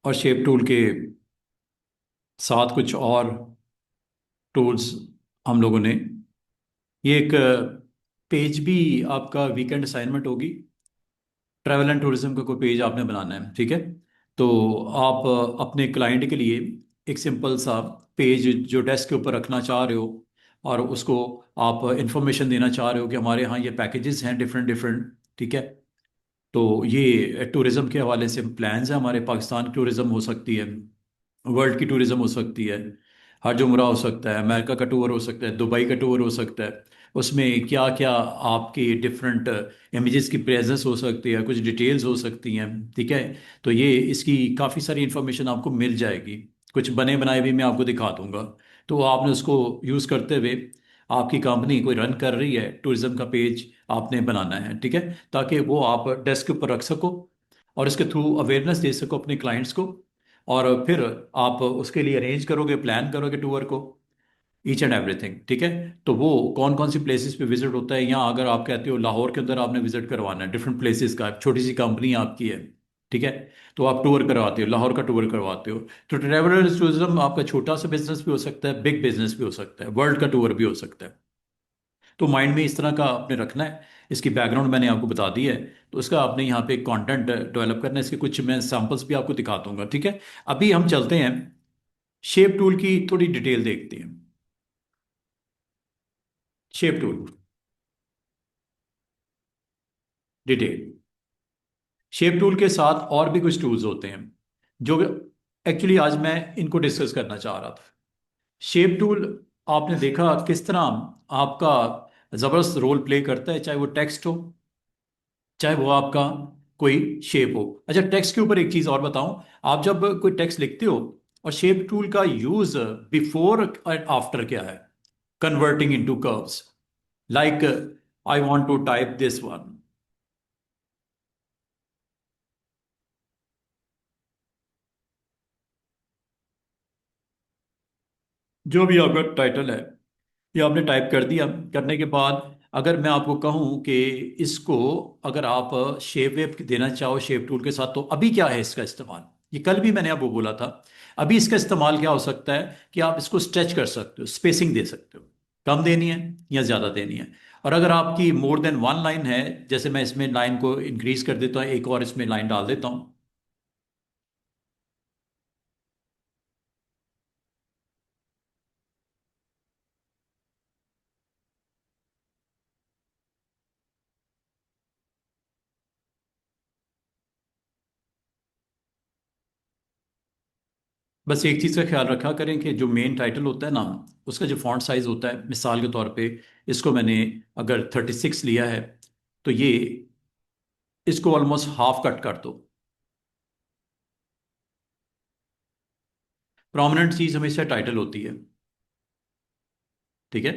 और shape tool के साथ कुछ और टूल्स हम लोगों ने, ये एक पेज भी आपका वीकेंड असाइनमेंट होगी। ट्रैवल एंड टूरिज्म का कोई पेज आपने बनाना है, ठीक है। तो आप अपने क्लाइंट के लिए एक सिंपल सा पेज जो डेस्क के ऊपर रखना चाह रहे हो, और उसको आप इंफॉर्मेशन देना चाह रहे हो कि हमारे यहाँ ये पैकेजेस हैं डिफरेंट डिफरेंट, ठीक है। तो ये टूरिज्म के हवाले से प्लान्स हैं हमारे। पाकिस्तान की टूरिज्म हो सकती है, वर्ल्ड की टूरिज्म हो सकती है, हज उम्रा हो सकता है, अमेरिका का टूर हो सकता है, दुबई का टूर हो सकता है। उसमें क्या क्या आपकी डिफरेंट इमेजेस की प्रेजेंस हो सकती है, कुछ डिटेल्स हो सकती हैं, ठीक है। तो ये इसकी काफ़ी सारी इंफॉर्मेशन आपको मिल जाएगी। कुछ बने बनाए भी मैं आपको दिखा दूंगा। तो आपने उसको यूज़ करते हुए, आपकी कंपनी कोई रन कर रही है, टूरिज्म का पेज आपने बनाना है, ठीक है, ताकि वो आप डेस्क के ऊपर रख सको और इसके थ्रू अवेयरनेस दे सको अपने क्लाइंट्स को। और फिर आप उसके लिए अरेंज करोगे, प्लान करोगे टूर को, ईच एंड एवरीथिंग, ठीक है। तो वो कौन कौन सी प्लेसेस पे विजिट होता है, या अगर आप कहते हो लाहौर के अंदर आपने विजिट करवाना है डिफरेंट प्लेसेस का, छोटी सी कंपनी आपकी है, ठीक है, तो आप टूर करवाते हो, लाहौर का टूर करवाते हो। तो ट्रैवल टूरिज्म आपका छोटा सा बिजनेस भी हो सकता है, बिग बिजनेस भी हो सकता है, वर्ल्ड का टूर भी हो सकता है। तो माइंड में इस तरह का आपने रखना है। इसकी बैकग्राउंड मैंने आपको बता दी है। तो इसका आपने यहाँ पे कंटेंट डेवलप करना है। इसके कुछ मैं सैम्पल्स भी आपको दिखा दूंगा, ठीक है। अभी हम चलते हैं, शेप टूल की थोड़ी डिटेल देखते हैं। Shape tool detail, shape tool के साथ और भी कुछ टूल्स होते हैं जो एक्चुअली आज मैं इनको डिस्कस करना चाह रहा था। शेप टूल आपने देखा किस तरह आपका ज़बरदस्त रोल प्ले करता है, चाहे वो टेक्स्ट हो, चाहे वो आपका कोई शेप हो। अच्छा, टेक्स्ट के ऊपर एक चीज़ और बताऊं, आप जब कोई टेक्स्ट लिखते हो, और शेप टूल का यूज बिफोर एंड आफ्टर क्या है, converting into curves, like I want to type this one. जो भी आपका टाइटल है, ये आपने टाइप कर दिया। करने के बाद अगर मैं आपको कहूं कि इसको अगर आप शेप वेप देना चाहो शेप टूल के साथ, तो अभी क्या है इसका इस्तेमाल, ये कल भी मैंने आपको बोला था। अभी इसका इस्तेमाल क्या हो सकता है कि आप इसको स्ट्रेच कर सकते हो, स्पेसिंग दे सकते हो, कम देनी है या ज़्यादा देनी है। और अगर आपकी मोर देन वन लाइन है, जैसे मैं इसमें लाइन को इंक्रीज कर देता हूँ, एक और इसमें लाइन डाल देता हूँ। बस एक चीज़ का ख्याल रखा करें कि जो मेन टाइटल होता है ना, उसका जो फॉन्ट साइज होता है, मिसाल के तौर पे इसको मैंने अगर 36 लिया है, तो ये इसको ऑलमोस्ट हाफ कट कर दो। प्रोमिनेंट चीज़ हमेशा टाइटल होती है, ठीक है।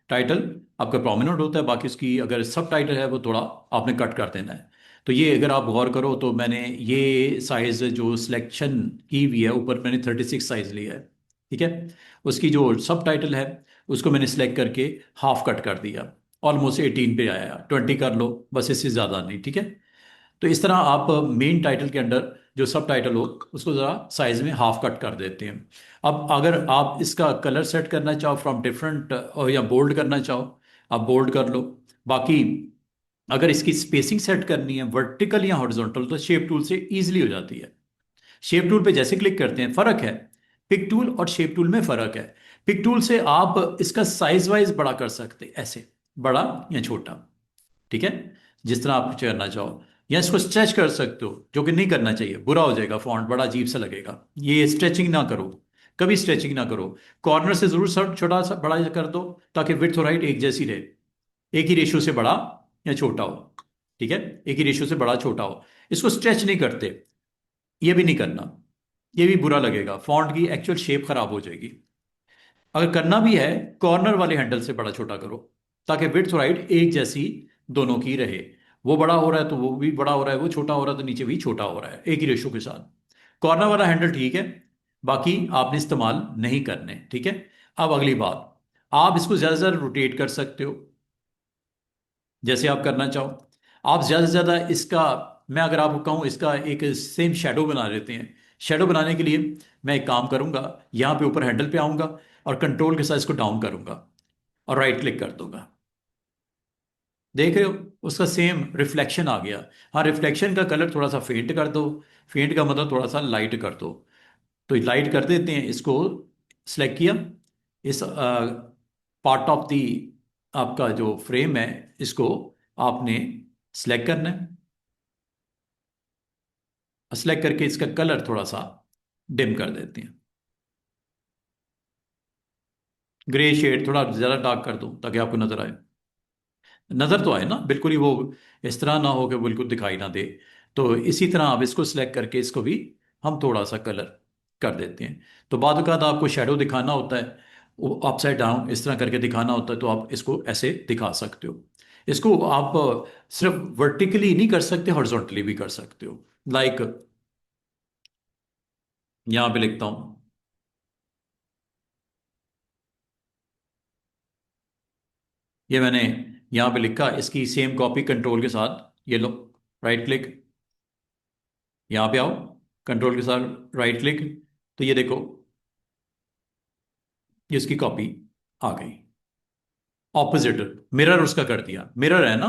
टाइटल आपका प्रोमिनेंट होता है, बाकी उसकी अगर सब टाइटल है वो थोड़ा आपने कट कर देना है। तो ये अगर आप गौर करो तो मैंने ये साइज़ जो सिलेक्शन की हुई है ऊपर, मैंने 36 साइज़ लिया है, ठीक है। उसकी जो सब टाइटल है उसको मैंने सेलेक्ट करके हाफ कट कर दिया, ऑलमोस्ट 18 पे आया, 20 कर लो बस, इससे ज़्यादा नहीं, ठीक है। तो इस तरह आप मेन टाइटल के अंडर जो सब टाइटल हो उसको ज़रा साइज में हाफ कट कर देते हैं। अब अगर आप इसका कलर सेट करना चाहो फ्रॉम डिफरेंट, या बोल्ड करना चाहो, आप बोल्ड कर लो। बाकी अगर इसकी स्पेसिंग सेट करनी है वर्टिकल या हॉरिजॉन्टल, तो शेप टूल से ईजिली हो जाती है। शेप टूल पे जैसे क्लिक करते हैं, फ़र्क है, पिक टूल और शेप टूल में फ़र्क है। पिक टूल से आप इसका साइज वाइज बड़ा कर सकते हैं, ऐसे बड़ा या छोटा, ठीक है, जिस तरह आप करना चाहो। या इसको स्ट्रेच कर सकते हो, जो कि नहीं करना चाहिए, बुरा हो जाएगा, फॉन्ट बड़ा अजीब सा लगेगा। ये स्ट्रेचिंग ना करो, कभी स्ट्रेचिंग ना करो। कॉर्नर से जरूर छोटा सा बड़ा कर दो, ताकि विड्थ और हाइट एक जैसी रहे, एक ही रेशियो से बड़ा या छोटा हो, ठीक है, एक ही रेशियो से बड़ा छोटा हो। इसको स्ट्रेच नहीं करते, ये भी नहीं करना, ये भी बुरा लगेगा, फॉन्ट की एक्चुअल शेप खराब हो जाएगी। अगर करना भी है, कॉर्नर वाले हैंडल से बड़ा छोटा करो, ताकि विड्थ और हाइट एक जैसी दोनों की रहे। वो बड़ा हो रहा है तो वो भी बड़ा हो रहा है, वो छोटा हो रहा है तो नीचे भी छोटा हो रहा है, एक ही रेशो के साथ। कॉर्नर वाला हैंडल ठीक है, बाकी आपने इस्तेमाल नहीं करने, ठीक है। अब अगली बात, आप इसको ज़्यादा से ज़्यादा रोटेट कर सकते हो, जैसे आप करना चाहो। आप ज़्यादा से ज़्यादा इसका, मैं अगर आपको कहूँ इसका एक सेम शेडो बना लेते हैं, शेडो बनाने के लिए मैं एक काम करूंगा, यहाँ पे ऊपर हैंडल पे आऊंगा और कंट्रोल के साथ इसको डाउन करूंगा और राइट क्लिक कर दूंगा। देख रहे हो, उसका सेम रिफ्लेक्शन आ गया। हाँ, रिफ्लेक्शन का कलर थोड़ा सा फेंट कर दो। फेंट का मतलब थोड़ा सा लाइट कर दो। तो लाइट कर देते हैं, इसको सिलेक्ट किया। इस पार्ट ऑफ दी आपका जो फ्रेम है, इसको आपने सिलेक्ट करना है। सिलेक्ट करके इसका कलर थोड़ा सा डिम कर देते हैं। ग्रे शेड थोड़ा ज़्यादा डार्क कर दूं ताकि आपको नजर आए। नजर तो आए ना, बिल्कुल ही वो इस तरह ना हो कि बिल्कुल दिखाई ना दे। तो इसी तरह आप इसको सिलेक्ट करके इसको भी हम थोड़ा सा कलर कर देते हैं। तो बाद अवत आपको शेडो दिखाना होता है, वो अपसाइड डाउन इस तरह करके दिखाना होता है, तो आप इसको ऐसे दिखा सकते हो। इसको आप सिर्फ वर्टिकली नहीं कर सकते, हॉरिजॉन्टली भी कर सकते हो। लाइक यहाँ पे लिखता हूँ, ये मैंने यहाँ पे लिखा, इसकी सेम कॉपी कंट्रोल के साथ ये लो, राइट क्लिक, यहाँ पे आओ, कंट्रोल के साथ राइट क्लिक। तो ये देखो, ये इसकी कॉपी आ गई। ऑपोजिट मिरर उसका कर दिया, मिरर है ना।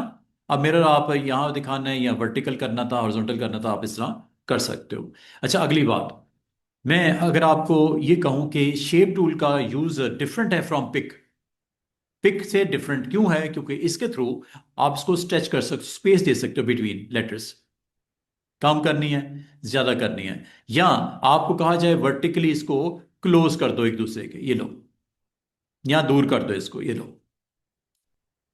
अब मिरर आप यहाँ दिखाना है या वर्टिकल करना था, हॉरिजॉन्टल करना था, आप इस तरह कर सकते हो। अच्छा, अगली बात, मैं अगर आपको ये कहूं कि शेप टूल का यूज डिफरेंट है फ्रॉम पिक। पिक से डिफरेंट क्यों है? क्योंकि इसके थ्रू आप इसको स्ट्रेच कर सकते, स्पेस दे सकते हो बिटवीन लेटर्स। कम करनी है, ज्यादा करनी है, या आपको कहा जाए वर्टिकली इसको क्लोज कर दो एक दूसरे के, ये लो, या दूर कर दो इसको, ये लो।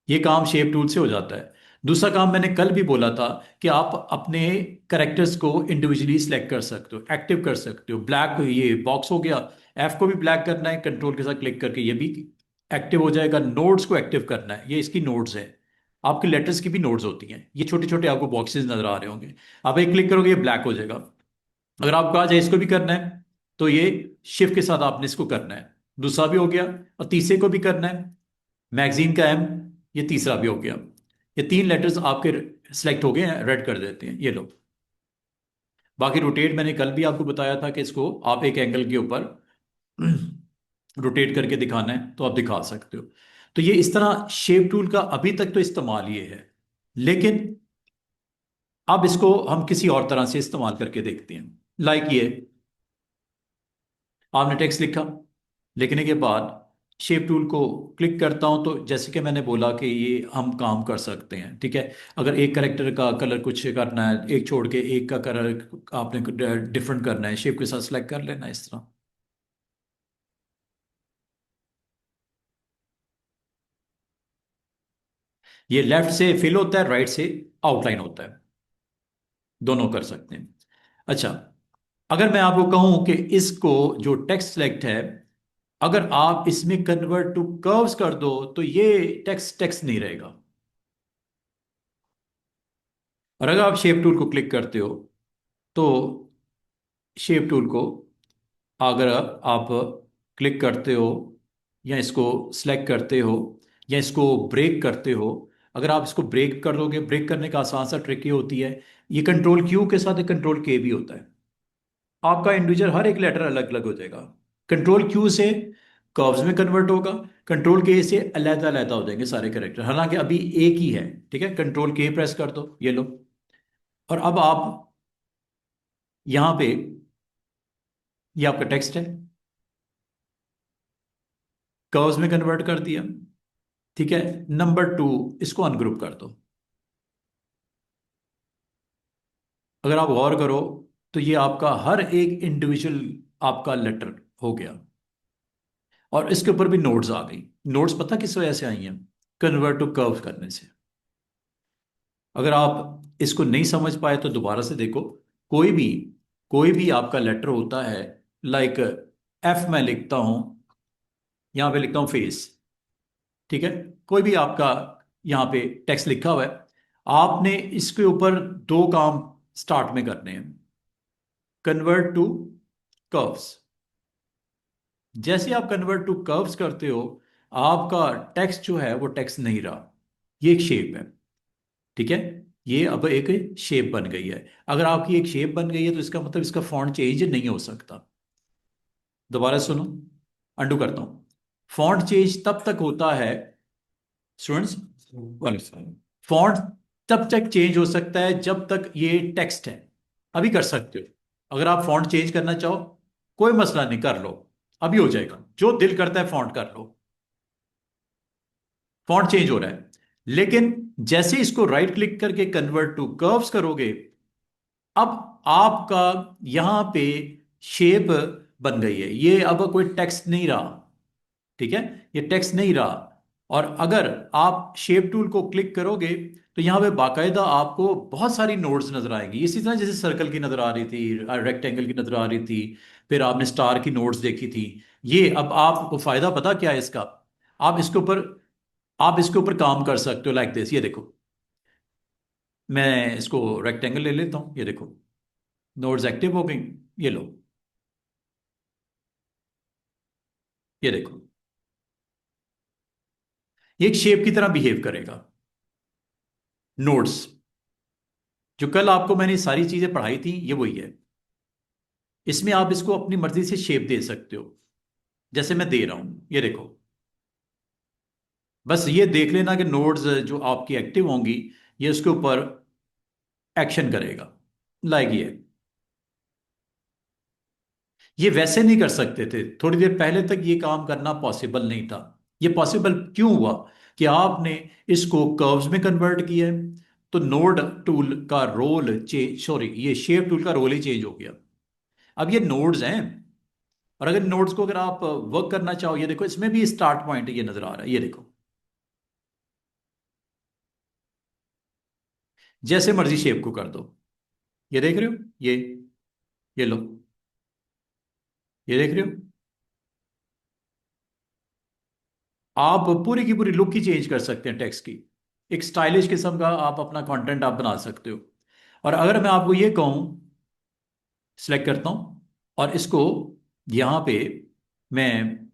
ये काम शेप टूल से हो जाता है। दूसरा काम मैंने कल भी बोला था कि आप अपने करेक्टर्स को इंडिविजुअली सिलेक्ट कर सकते हो, एक्टिव कर सकते हो। ब्लैक ये बॉक्स हो गया, एफ को भी ब्लैक करना है, कंट्रोल के साथ क्लिक करके ये भी एक्टिव हो जाएगा। नोड्स को एक्टिव करना है, ये इसकी नोड्स है। आपके लेटर्स की भी नोड्स होती हैं, ये छोटे छोटे आपको बॉक्सेस नजर आ रहे होंगे। आप एक क्लिक करोगे, ये ब्लैक हो जाएगा। अगर आपको कहा जाए इसको भी करना है, तो ये शिफ्ट के साथ आपने इसको करना है। दूसरा भी हो गया, और तीसरे को भी करना है, मैगजीन का एम, ये तीसरा भी हो गया। ये तीन लेटर्स आपके सिलेक्ट हो गए हैं, रेड कर देते हैं, ये लो। बाकी रोटेट मैंने कल भी आपको बताया था कि इसको आप एक एंगल के ऊपर रोटेट करके दिखाना है तो आप दिखा सकते हो। तो ये इस तरह शेप टूल का अभी तक तो इस्तेमाल ये है, लेकिन अब इसको हम किसी और तरह से इस्तेमाल करके देखते हैं। लाइक ये, आपने टेक्स्ट लिखा, लिखने के बाद शेप टूल को क्लिक करता हूं, तो जैसे कि मैंने बोला कि ये हम काम कर सकते हैं, ठीक है। अगर एक करेक्टर का कलर कुछ करना है, एक छोड़ के एक का कलर आपने डिफरेंट करना है, शेप के साथ सेलेक्ट कर लेना है इस तरह। ये लेफ्ट से फिल होता है, राइट से आउटलाइन होता है, दोनों कर सकते हैं। अच्छा, अगर मैं आपको कहूं कि इसको जो टेक्स्ट सेलेक्ट है, अगर आप इसमें कन्वर्ट टू कर्व्स कर दो तो ये टेक्स्ट टेक्स्ट नहीं रहेगा। और अगर आप शेप टूल को क्लिक करते हो, तो शेप टूल को अगर आप क्लिक करते हो या इसको सिलेक्ट करते हो या इसको ब्रेक करते हो, अगर आप इसको ब्रेक कर दोगे, ब्रेक करने का आसान सा ट्रिक ये होती है, ये कंट्रोल क्यू के साथ कंट्रोल के भी होता है। आपका इंडिविजुअल हर एक लेटर अलग अलग हो जाएगा। कंट्रोल क्यू से कर्व्स में कन्वर्ट होगा, कंट्रोल के से अलग अलग हो जाएंगे सारे करेक्टर, हालांकि अभी एक ही है, ठीक है। कंट्रोल के प्रेस कर दो, ये लो। और अब आप यहां पे, ये आपका टेक्स्ट है, कर्व्स में कन्वर्ट कर दिया, ठीक है। नंबर टू, इसको अनग्रुप कर दो। अगर आप गौर करो, तो ये आपका हर एक इंडिविजुअल आपका लेटर हो गया, और इसके ऊपर भी नोट्स आ गई। नोट्स पता किस वजह से आई हैं? कन्वर्ट टू कर्व करने से। अगर आप इसको नहीं समझ पाए तो दोबारा से देखो। कोई भी कोई भी आपका लेटर होता है, लाइक एफ मैं लिखता हूं, यहां पे लिखता हूं फेस, ठीक है। कोई भी आपका यहाँ पे टेक्स्ट लिखा हुआ है, आपने इसके ऊपर दो काम स्टार्ट में करने हैं। कन्वर्ट टू कर्व्स, जैसे आप कन्वर्ट टू कर्व्स करते हो, आपका टेक्स्ट जो है वो टेक्स्ट नहीं रहा, ये एक शेप है, ठीक है। ये अब एक शेप बन गई है। अगर आपकी एक शेप बन गई है तो इसका मतलब इसका फॉन्ट चेंज नहीं हो सकता। दोबारा सुनो, अंडू करता हूं। फॉन्ट चेंज तब तक होता है स्टूडेंट्स, फॉन्ट तब तक चेंज हो सकता है जब तक ये टेक्स्ट है। अभी कर सकते हो, अगर आप फॉन्ट चेंज करना चाहो कोई मसला नहीं, कर लो, अभी हो जाएगा, जो दिल करता है फॉन्ट कर लो। फॉन्ट चेंज हो रहा है, लेकिन जैसे इसको राइट क्लिक करके कन्वर्ट टू कर्व्स करोगे, अब आपका यहां पे शेप बन गई है, ये अब कोई टेक्स्ट नहीं रहा। ठीक है, ये टेक्स्ट नहीं रहा। और अगर आप शेप टूल को क्लिक करोगे तो यहां पे बाकायदा आपको बहुत सारी नोड्स नजर आएंगी, इसी तरह जैसे सर्कल की नजर आ रही थी, रेक्टेंगल की नजर आ रही थी, फिर आपने स्टार की नोड्स देखी थी। ये अब आपको फायदा पता क्या है इसका? आप इसके ऊपर आप इसके ऊपर काम कर सकते हो लाइक दिस। ये देखो, मैं इसको रेक्टेंगल ले लेता हूं, ये देखो नोड्स एक्टिव हो गई। ये लो, ये देखो, ये एक शेप की तरह बिहेव करेगा। नोड्स, जो कल आपको मैंने सारी चीजें पढ़ाई थी, ये वही है। इसमें आप इसको अपनी मर्जी से शेप दे सकते हो, जैसे मैं दे रहा हूं, ये देखो। बस ये देख लेना कि नोड्स जो आपकी एक्टिव होंगी, ये उसके ऊपर एक्शन करेगा, लाइक ये वैसे नहीं कर सकते थे, थोड़ी देर पहले तक ये काम करना पॉसिबल नहीं था। ये पॉसिबल क्यों हुआ? कि आपने इसको कर्व्स में कन्वर्ट किया है, तो नोड टूल का रोल चेंज, सॉरी, ये शेप टूल का रोल ही चेंज हो गया। अब ये नोड्स हैं, और अगर नोड्स को अगर आप वर्क करना चाहो, ये देखो इसमें भी स्टार्ट पॉइंट ये नजर आ रहा है, ये देखो, जैसे मर्जी शेप को कर दो। ये देख रहे हो, ये लो, ये देख रहे हो, आप पूरी की पूरी लुक ही चेंज कर सकते हैं टेक्स्ट की। एक स्टाइलिश किस्म का आप अपना कंटेंट आप बना सकते हो। और अगर मैं आपको ये कहूं, सिलेक्ट करता हूं और इसको यहां पे मैं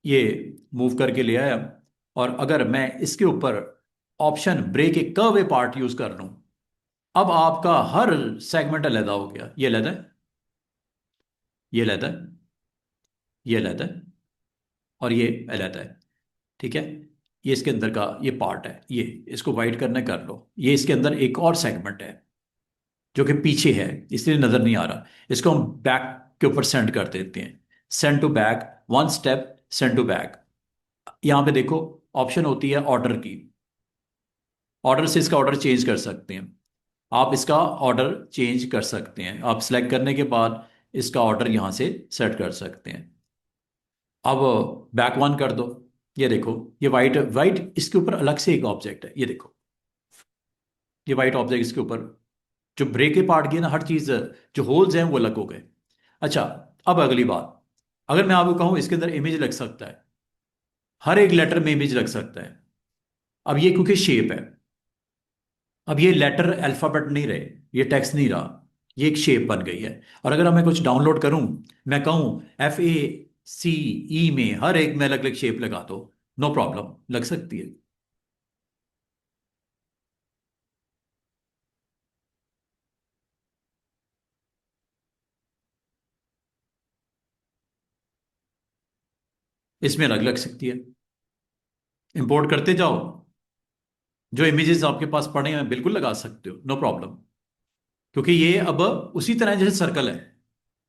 ये मूव करके ले आया, और अगर मैं इसके ऊपर ऑप्शन ब्रेक ए कर्व ए पार्ट यूज कर लूं, अब आपका हर सेगमेंट अलहदा हो गया। ये अलहदा है, ये अलहदा है, ये अलहदा है, और ये अलहदा है। ठीक है, ये इसके अंदर का ये पार्ट है, ये इसको वाइड करना कर लो। ये इसके अंदर एक और सेगमेंट है जो कि पीछे है, इसलिए नजर नहीं आ रहा। इसको हम बैक के ऊपर सेंड कर देते हैं, send to back, one step send to back. यहां पे देखो ऑप्शन होती है ऑर्डर की, ऑर्डर से इसका ऑर्डर चेंज कर सकते हैं। आप इसका ऑर्डर चेंज कर सकते हैं, आप सिलेक्ट करने के बाद इसका ऑर्डर यहां से सेट कर सकते हैं। अब बैक वन कर दो, ये देखो, ये वाइट वाइट इसके ऊपर अलग से एक ऑब्जेक्ट है, ये देखो, ये वाइट ऑब्जेक्ट इसके ऊपर, जो ब्रेक के पार्ट की है ना, हर चीज जो होल्स हैं वो अलग हो गए। अच्छा, अब अगली बात, अगर मैं आपको कहूं इसके अंदर इमेज लग सकता है, हर एक लेटर में इमेज लग सकता है। अब ये क्योंकि शेप है, अब ये लेटर अल्फाबेट नहीं रहे, ये टेक्स्ट नहीं रहा, ये एक शेप बन गई है। और अगर मैं कुछ डाउनलोड करूं, मैं कहूं FACE में हर एक में अलग अलग शेप लगा दो, नो प्रॉब्लम, लग सकती है। इसमें अलग लग सकती है, इंपोर्ट करते जाओ, जो इमेजेस आपके पास पड़े हैं बिल्कुल लगा सकते हो, नो प्रॉब्लम। क्योंकि ये अब उसी तरह जैसे सर्कल है,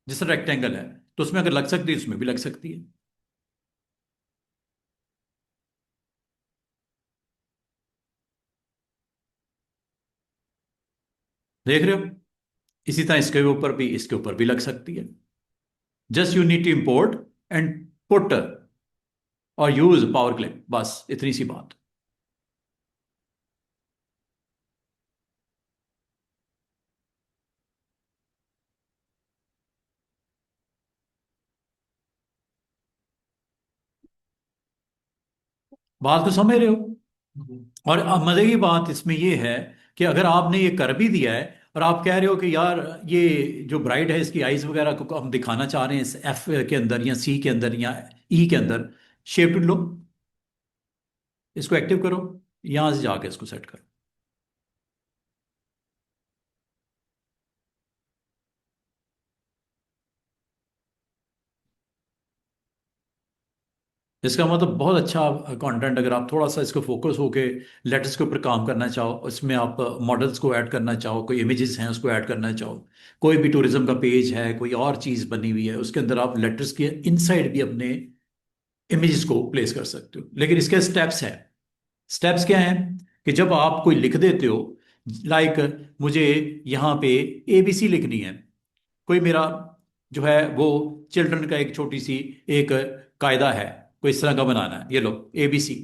जैसे रेक्टेंगल है, तो उसमें अगर लग सकती है उसमें भी लग सकती है। देख रहे हो, इसी तरह इसके ऊपर भी लग सकती है। Just you need to import and put और यूज पावर क्लिप, बस इतनी सी बात। बात को समझ रहे हो? और अब मजे की बात इसमें यह है कि अगर आपने ये कर भी दिया है, और आप कह रहे हो कि यार ये जो ब्राइड है इसकी आईज वगैरह को हम दिखाना चाह रहे हैं इस F के अंदर या C के अंदर या E के अंदर, शेप लो, इसको एक्टिव करो, यहां से जाके इसको सेट करो। इसका मतलब बहुत अच्छा कंटेंट, अगर आप थोड़ा सा इसको फोकस होके लेटर्स के ऊपर काम करना चाहो, उसमें आप मॉडल्स को ऐड करना चाहो, कोई इमेजेस हैं उसको ऐड करना चाहो, कोई भी टूरिज्म का पेज है, कोई और चीज़ बनी हुई है, उसके अंदर आप लेटर्स के इनसाइड भी अपने इमेजेस को प्लेस कर सकते हो। लेकिन इसके स्टेप्स हैं। स्टेप्स क्या हैं कि जब आप कोई लिख देते हो, लाइक मुझे यहाँ पे ABC लिखनी है, कोई मेरा जो है वो चिल्ड्रन का एक छोटी सी एक कायदा है, कोई इस तरह का बनाना है, ये लो ABC।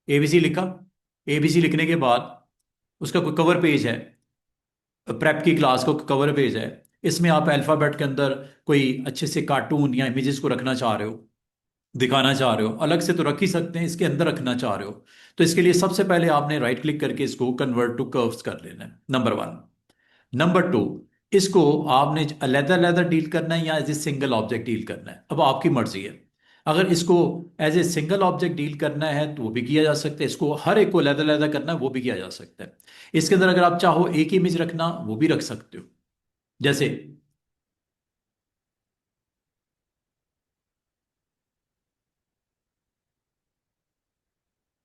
ABC लिखा। ABC लिखने के बाद उसका कोई कवर पेज है, प्रेप की क्लास को कवर पेज है, इसमें आप अल्फ़ाबेट के अंदर कोई अच्छे से कार्टून या इमेजेस को रखना चाह रहे हो, दिखाना चाह रहे हो, अलग से तो रख ही सकते हैं, इसके अंदर रखना चाह रहे हो, तो इसके लिए सबसे पहले आपने राइट क्लिक करके इसको कन्वर्ट टू कर्व्स कर लेना है, नंबर 1। नंबर 2, इसको आपने अलग अलग डील करना है या as a single object deal करना है, अब आपकी मर्जी है। अगर इसको as a single object deal करना है तो वो भी किया जा सकता है, इसको हर एक को अलग अलग करना है वो भी किया जा सकता है। इसके अंदर अगर आप चाहो एक इमेज रखना वो भी रख सकते हो, जैसे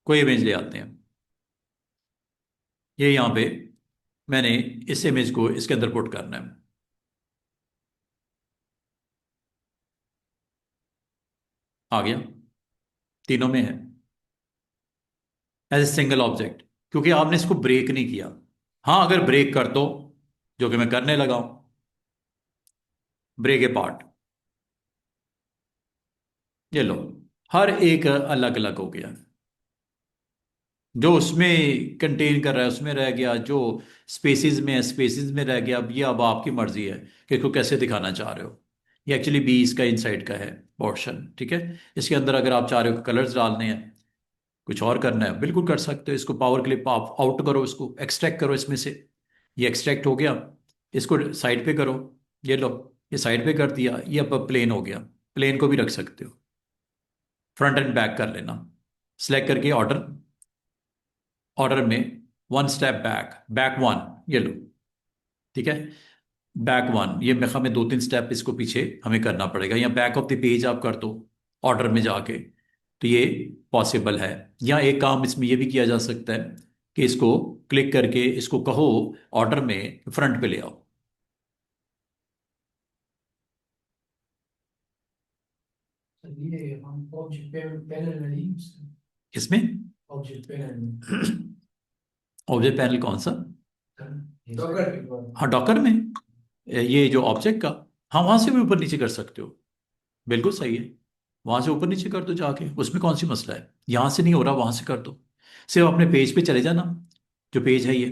कोई इमेज ले आते हैं, ये यहाँ पे मैंने इस इमेज को इसके अंदर पुट करना है, आ गया, तीनों में है एज ए सिंगल ऑब्जेक्ट, क्योंकि आपने इसको ब्रेक नहीं किया। हाँ, अगर ब्रेक कर दो, जो कि मैं करने लगा हूं, ब्रेक ए पार्ट, ये लो, हर एक अलग अलग हो गया, जो उसमें कंटेन कर रहा है उसमें रह गया, जो स्पेसिस में है स्पेसिस में रह गया। अब ये अब आपकी मर्जी है कि इसको कैसे दिखाना चाह रहे हो। ये एक्चुअली बी इसका इनसाइड का है पोर्शन, ठीक है। इसके अंदर अगर आप चाह रहे हो कलर्स डालने हैं, कुछ और करना है, बिल्कुल कर सकते हो। इसको पावर क्लिप आप आउट करो, इसको एक्सट्रैक्ट करो इसमें से, ये एक्सट्रैक्ट हो गया, इसको साइड पे करो, ये लो, ये साइड पे कर दिया, ये अब प्लेन हो गया, प्लेन को भी रख सकते हो, फ्रंट एंड बैक कर लेना, सेलेक्ट करके ऑर्डर, ऑर्डर में one step back, back one, ये लो, ठीक है, बैक वन, ये मेरे ख्याल में 2-3 स्टेप इसको पीछे हमें करना पड़ेगा, या बैक ऑफ द पेज आप कर दो ऑर्डर में जाके, तो ये पॉसिबल है। या एक काम इसमें ये भी किया जा सकता है कि इसको क्लिक करके इसको कहो ऑर्डर में फ्रंट पे ले आओ। ये हम ऑब्जेक्ट पैनल में नहीं use करते। इसमें ऑब्जेक्ट पैनल में ऑब्जेक्ट पैनल कौन सा? डॉकर हाँ, डॉकर में, ये जो ऑब्जेक्ट का, हाँ वहां से भी ऊपर नीचे कर सकते हो, बिल्कुल सही है, वहां से ऊपर नीचे कर दो जाके, उसमें कौन सी मसला है, यहां से नहीं हो रहा वहां से कर दो। सिर्फ अपने पेज पे चले जाना, जो पेज है ये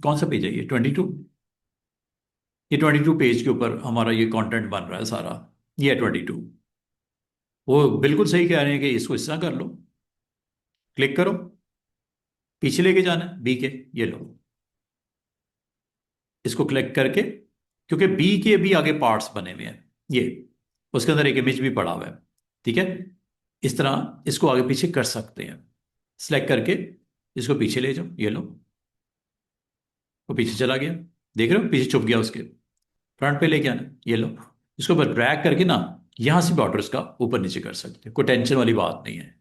कौन सा पेज है, ये 22, ये 22 पेज के ऊपर हमारा ये कंटेंट बन रहा है सारा, ये है 22। वो बिल्कुल सही कह रहे हैं कि इसको इस तरह कर लो, क्लिक करो, पीछे लेके जाना है बी के, ये लो, इसको क्लिक करके, क्योंकि बी के भी आगे पार्ट्स बने हुए हैं, ये उसके अंदर एक इमेज भी पड़ा हुआ है, ठीक है। इस तरह इसको आगे पीछे कर सकते हैं, सेलेक्ट करके इसको पीछे ले जाओ, ये लो, वो पीछे चला गया, देख रहे हो, पीछे छुप गया, उसके फ्रंट पे लेके आना, ये लो, इसको बस ड्रैग करके ना यहां से बॉर्डर्स का ऊपर नीचे कर सकते हैं, कोई टेंशन वाली बात नहीं है।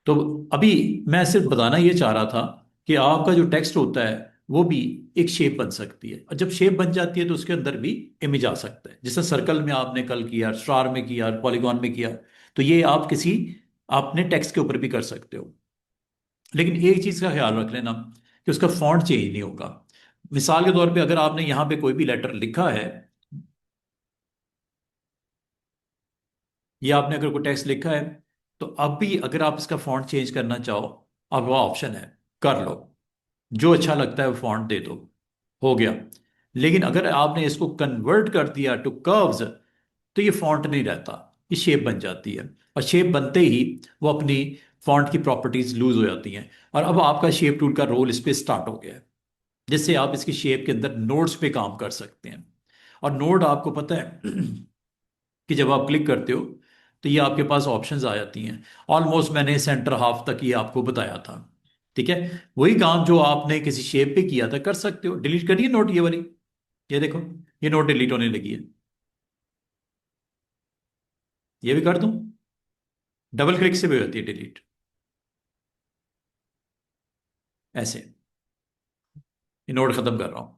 तो अभी मैं सिर्फ बताना ये चाह रहा था कि आपका जो टेक्स्ट होता है वो भी एक शेप बन सकती है, और जब शेप बन जाती है तो उसके अंदर भी इमेज आ सकता है, जैसे सर्कल में आपने कल किया, स्टार में किया, पॉलीगॉन में किया, तो ये आप किसी आपने टेक्स्ट के ऊपर भी कर सकते हो। लेकिन एक चीज का ख्याल रख लेना कि उसका फॉन्ट चेंज नहीं होगा। मिसाल के तौर पे अगर आपने यहाँ पे कोई भी लेटर लिखा है, या आपने अगर कोई टेक्स्ट लिखा है, तो अब भी अगर आप इसका फॉन्ट चेंज करना चाहो, अब वो ऑप्शन है, कर लो, जो अच्छा लगता है वो फॉन्ट दे दो, हो गया। लेकिन अगर आपने इसको कन्वर्ट कर दिया टू कर्व्स, तो ये फॉन्ट नहीं रहता, ये शेप बन जाती है, और शेप बनते ही वो अपनी फॉन्ट की प्रॉपर्टीज लूज हो जाती हैं, और अब आपका शेप टूल का रोल इस पे स्टार्ट हो गया है, जिससे आप इसकी शेप के अंदर नोड्स पे काम कर सकते हैं। और नोड आपको पता है कि जब आप क्लिक करते हो तो ये आपके पास ऑप्शंस आ जाती हैं, ऑलमोस्ट मैंने सेंटर हाफ तक ये आपको बताया था, ठीक है। वही काम जो आपने किसी शेप पे किया था कर सकते हो, डिलीट करिए नोट ये वाली, ये देखो, ये नोट डिलीट होने लगी है, ये भी कर दूं, डबल क्लिक से भी होती है डिलीट, ऐसे। ये नोड खत्म कर रहा हूं।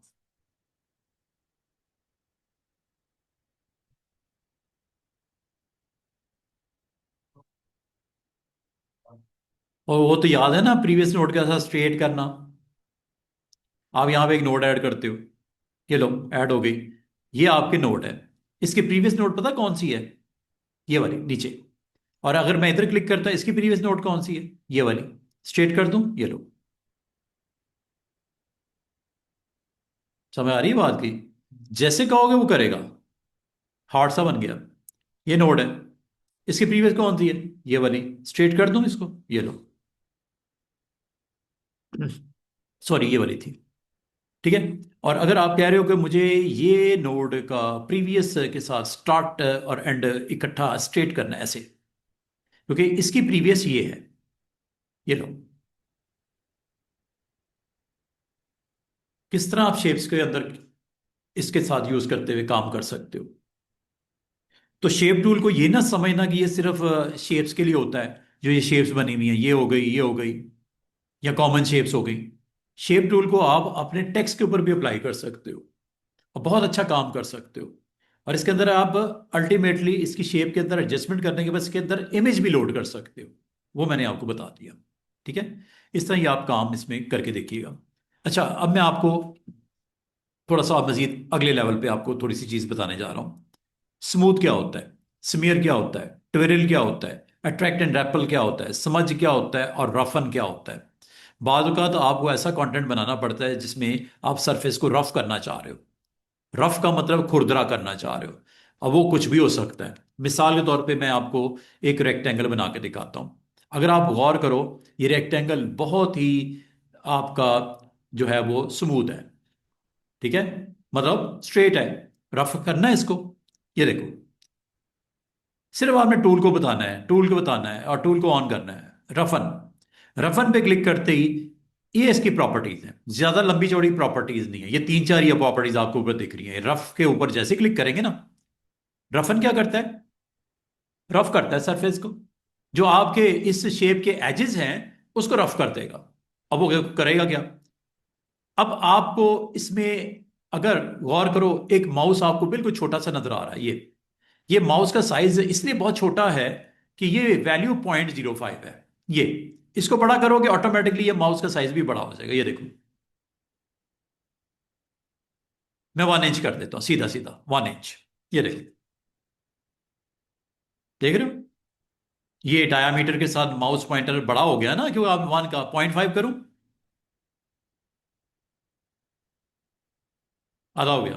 और वो तो याद है ना, प्रीवियस नोड के साथ स्ट्रेट करना। आप यहां पे एक नोड ऐड करते हो, ये लो ऐड हो गई। ये आपके नोड है। इसकी प्रीवियस नोड पता कौन सी है? ये वाली नीचे। और अगर मैं इधर क्लिक करता, इसकी प्रीवियस नोड कौन सी है? ये वाली। स्ट्रेट कर दूं, ये लो। समझ आ रही है बात की? जैसे कहोगे वो करेगा। हार्ड सा बन गया। ये नोड है। इसकी प्रीवियस कौन सी है? ये वाली। स्ट्रेट कर दूं इसको, ये लो। सॉरी, ये वाली थी। ठीक है। और अगर आप कह रहे हो कि मुझे ये नोड का प्रीवियस के साथ स्टार्ट और एंड इकट्ठा स्ट्रेट करना है ऐसे, क्योंकि इसकी प्रीवियस ये है, ये लो। किस तरह आप शेप्स के अंदर इसके साथ यूज करते हुए काम कर सकते हो? तो शेप टूल को ये ना समझना कि ये सिर्फ शेप्स के लिए होता है। जो ये शेप्स बनी हुई हैं, ये हो गई, ये हो गई, या कॉमन शेप्स हो गई। शेप टूल को आप अपने टेक्स्ट के ऊपर भी अप्लाई कर सकते हो और बहुत अच्छा काम कर सकते हो। और इसके अंदर आप अल्टीमेटली इसकी शेप के अंदर एडजस्टमेंट करने के बाद इसके अंदर इमेज भी लोड कर सकते हो। वो मैंने आपको बता दिया। ठीक है। इस तरह ही आप काम इसमें करके देखिएगा। अच्छा, अब मैं आपको थोड़ा सा मजीद अगले लेवल पे आपको थोड़ी सी चीज बताने जा रहा हूँ। स्मूथ क्या होता है, स्मीयर क्या होता है, ट्विरल क्या होता है, अट्रैक्ट एंड रैपल क्या होता है, समझ क्या होता है, और रफन क्या होता है। बाद का तो आपको ऐसा कंटेंट बनाना पड़ता है जिसमें आप सरफेस को रफ करना चाह रहे हो। रफ का मतलब खुरदरा करना चाह रहे हो। अब वो कुछ भी हो सकता है। मिसाल के तौर पे मैं आपको एक रेक्टेंगल बना के दिखाता हूं। अगर आप गौर करो, ये रेक्टेंगल बहुत ही आपका जो है वो स्मूथ है। ठीक है, मतलब स्ट्रेट है। रफ करना है इसको, ये देखो। सिर्फ आपने टूल को बताना है, टूल को बताना है और टूल को ऑन करना है। रफन। रफन पे क्लिक करते ही ये इसकी प्रॉपर्टीज हैं। ज्यादा लंबी चौड़ी प्रॉपर्टीज नहीं है, ये तीन चार ये प्रॉपर्टीज आपको ऊपर दिख रही हैं। रफ के ऊपर जैसे क्लिक करेंगे ना, रफन क्या करता है? रफ करता है सरफेस को। जो आपके इस शेप के एजेस हैं उसको रफ कर देगा। अब वो करेगा क्या? अब आपको इसमें अगर गौर करो, एक माउस आपको बिल्कुल छोटा सा नजर आ रहा है। ये माउस का साइज इसलिए बहुत छोटा है कि ये वैल्यू 0.05 है। ये इसको बड़ा करोगे ऑटोमेटिकली ये माउस का साइज भी बड़ा हो जाएगा। ये देखो, मैं 1 इंच कर देता हूं, सीधा सीधा 1 इंच। ये देखो, देख रहे हो? ये डायामीटर के साथ माउस पॉइंटर बड़ा हो गया ना, क्योंकि आप 1 का 0.5 करूं, आधा हो गया।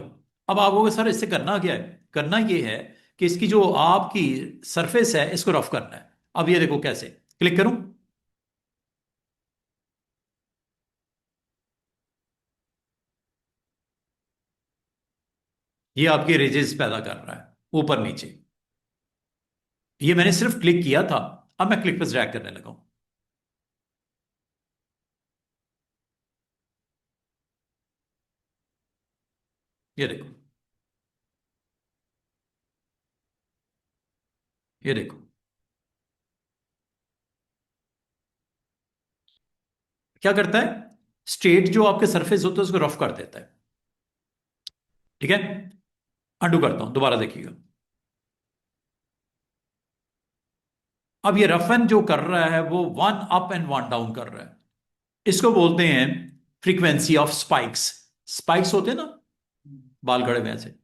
अब आप कहोगे सर इससे करना क्या है? करना ये है कि इसकी जो आपकी सरफेस है इसको रफ करना है। अब ये देखो कैसे, क्लिक करूं, ये आपके रेजेस पैदा कर रहा है ऊपर नीचे। ये मैंने सिर्फ क्लिक किया था, अब मैं क्लिक पर ड्रैग करने लगा हूं। ये देखो, ये देखो। क्या करता है? स्ट्रेट जो आपके सरफेस होता है उसको रफ कर देता है। ठीक है। अंडू करता हूं, दोबारा देखिएगा। अब ये रफन जो कर रहा है वो 1 अप एंड 1 डाउन कर रहा है। इसको बोलते हैं फ्रीक्वेंसी ऑफ स्पाइक्स। स्पाइक्स होते हैं ना, बाल खड़े हुए ऐसे,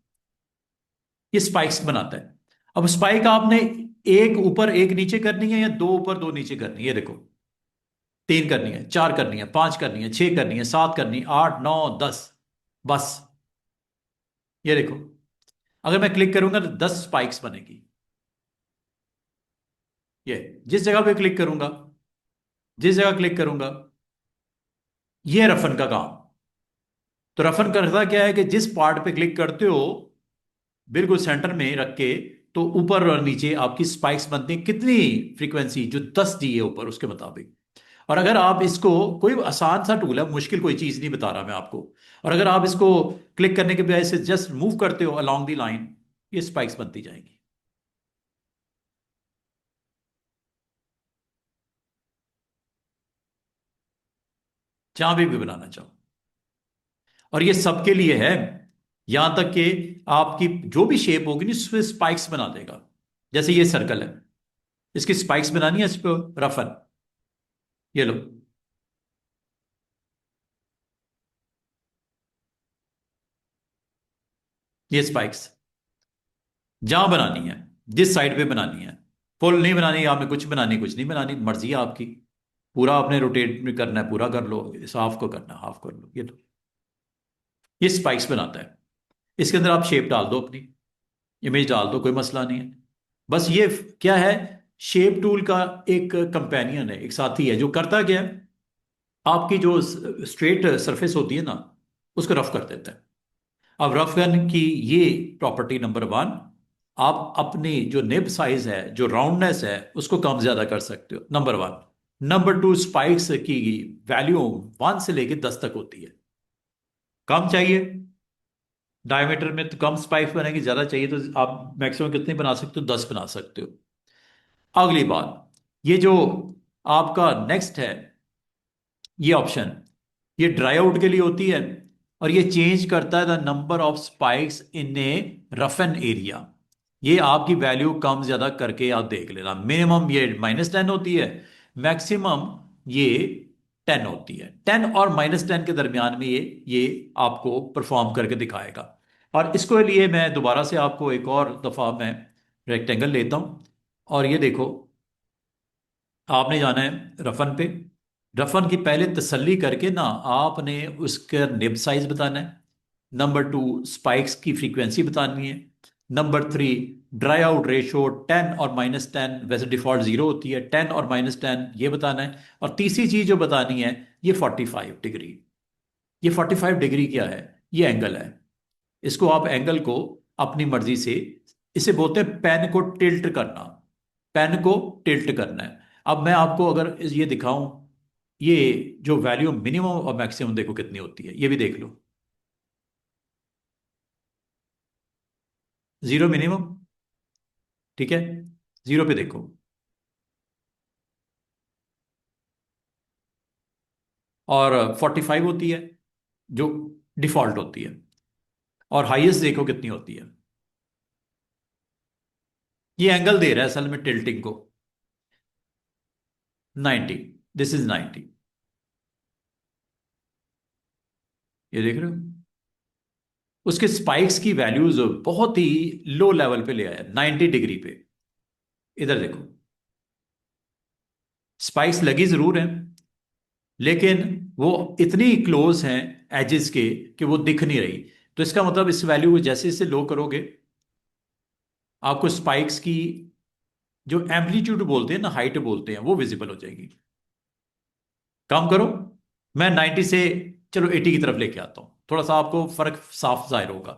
ये स्पाइक्स बनाता है। अब स्पाइक आपने एक ऊपर एक नीचे करनी है या दो ऊपर दो नीचे करनी है? ये देखो, 3 करनी है, 4 करनी है, 5 करनी है, 6 करनी है, 7 करनी है, 8, 9, 10, बस। ये देखो, अगर मैं क्लिक करूंगा तो 10 स्पाइक्स बनेगी। ये जिस जगह पे क्लिक करूंगा, जिस जगह क्लिक करूंगा, ये रफन का काम। तो रफन करता क्या है कि जिस पार्ट पे क्लिक करते हो बिल्कुल सेंटर में रख के, तो ऊपर और नीचे आपकी स्पाइक्स बनती हैं। कितनी फ्रीक्वेंसी? जो 10 दी है ऊपर उसके मुताबिक। और अगर आप इसको, कोई आसान सा टूल है, मुश्किल कोई चीज नहीं बता रहा मैं आपको। और अगर आप इसको क्लिक करने के बजाय से जस्ट मूव करते हो अलोंग द लाइन, ये स्पाइक्स बनती जाएंगी। जहां भी बनाना चाहो। और ये सबके लिए है, यहां तक कि आपकी जो भी शेप होगी ना उसमें स्पाइक्स बना देगा। जैसे ये सर्कल है, इसकी स्पाइक्स बनानी है इस पर रफन, ये लो। ये स्पाइक्स जहां बनानी है, जिस साइड पे बनानी है, फुल नहीं बनानी, आपने कुछ बनानी कुछ नहीं बनानी, मर्जी है आपकी। पूरा आपने रोटेट में करना है, पूरा कर लो, इस हाफ को करना है हाफ कर लो, ये लो। ये स्पाइक्स बनाता है। इसके अंदर आप शेप डाल दो, अपनी इमेज डाल दो, कोई मसला नहीं है। बस ये क्या है, शेप टूल का एक कंपेनियन है, एक साथी है, जो करता क्या है, आपकी जो स्ट्रेट सरफेस होती है ना, उसको रफ कर देता है। अब रफ गन की ये प्रॉपर्टी नंबर वन, आप अपनी जो निब साइज है, जो राउंडनेस है, उसको कम ज्यादा कर सकते हो, number one. Number two, spikes की वैल्यू 1 से लेके 10 तक होती है। कम चाहिए डायमीटर में तो कम स्पाइक्स बनेगी, ज्यादा चाहिए तो आप मैक्सिमम कितने बना सकते हो, 10 बना सकते हो। अगली बात, ये जो आपका नेक्स्ट है, ये ऑप्शन, ये ड्राई आउट के लिए होती है, और ये चेंज करता है the number of spikes in A roughen area. ये आपकी वैल्यू कम ज्यादा करके आप देख लेना। मिनिमम ये -10 होती है, मैक्सिमम ये 10 होती है। 10 और -10 के दरमियान में ये आपको परफॉर्म करके दिखाएगा। और इसके लिए मैं दोबारा से आपको एक और दफा मैं रेक्टेंगल लेता हूं, और ये देखो, आपने जाना है रफन पे। रफन की पहले तसल्ली करके ना, आपने उसका निब साइज बताना है। नंबर टू, स्पाइक्स की फ्रीक्वेंसी बतानी है। Number three, dry out ratio 10 और -10, वैसे डिफॉल्ट 0 होती है, 10 और -10 ये बताना है। और तीसरी चीज जो बतानी है, ये 45 डिग्री। ये 45 डिग्री क्या है, ये एंगल है। इसको आप एंगल को अपनी मर्जी से, इसे बोलते हैं पेन को टिल्ट करना। पेन को टिल्ट करना है। अब मैं आपको अगर ये दिखाऊं, ये जो वैल्यू मिनिमम और मैक्सिमम देखो कितनी होती है, ये भी देख लो। 0 मिनिमम, ठीक है, 0 पे देखो। और 45 होती है, जो डिफॉल्ट होती है। और हाईएस्ट देखो कितनी होती है। ये एंगल दे रहा है असल में टिल्टिंग को, 90। This is 90। ये देख रहे हो, उसके स्पाइक्स की वैल्यूज बहुत ही लो लेवल पे ले आया, 90 डिग्री पे। इधर देखो, स्पाइक्स लगी जरूर है, लेकिन वो इतनी क्लोज हैं एजेस के कि वो दिख नहीं रही। तो इसका मतलब इस वैल्यू को जैसे जैसे लो करोगे, आपको स्पाइक्स की जो एम्पलीट्यूड बोलते हैं ना, हाइट बोलते हैं, वो विजिबल हो जाएगी। काम करो, मैं 90 से चलो 80 की तरफ लेके आता हूं, थोड़ा सा आपको फर्क साफ जाहिर होगा।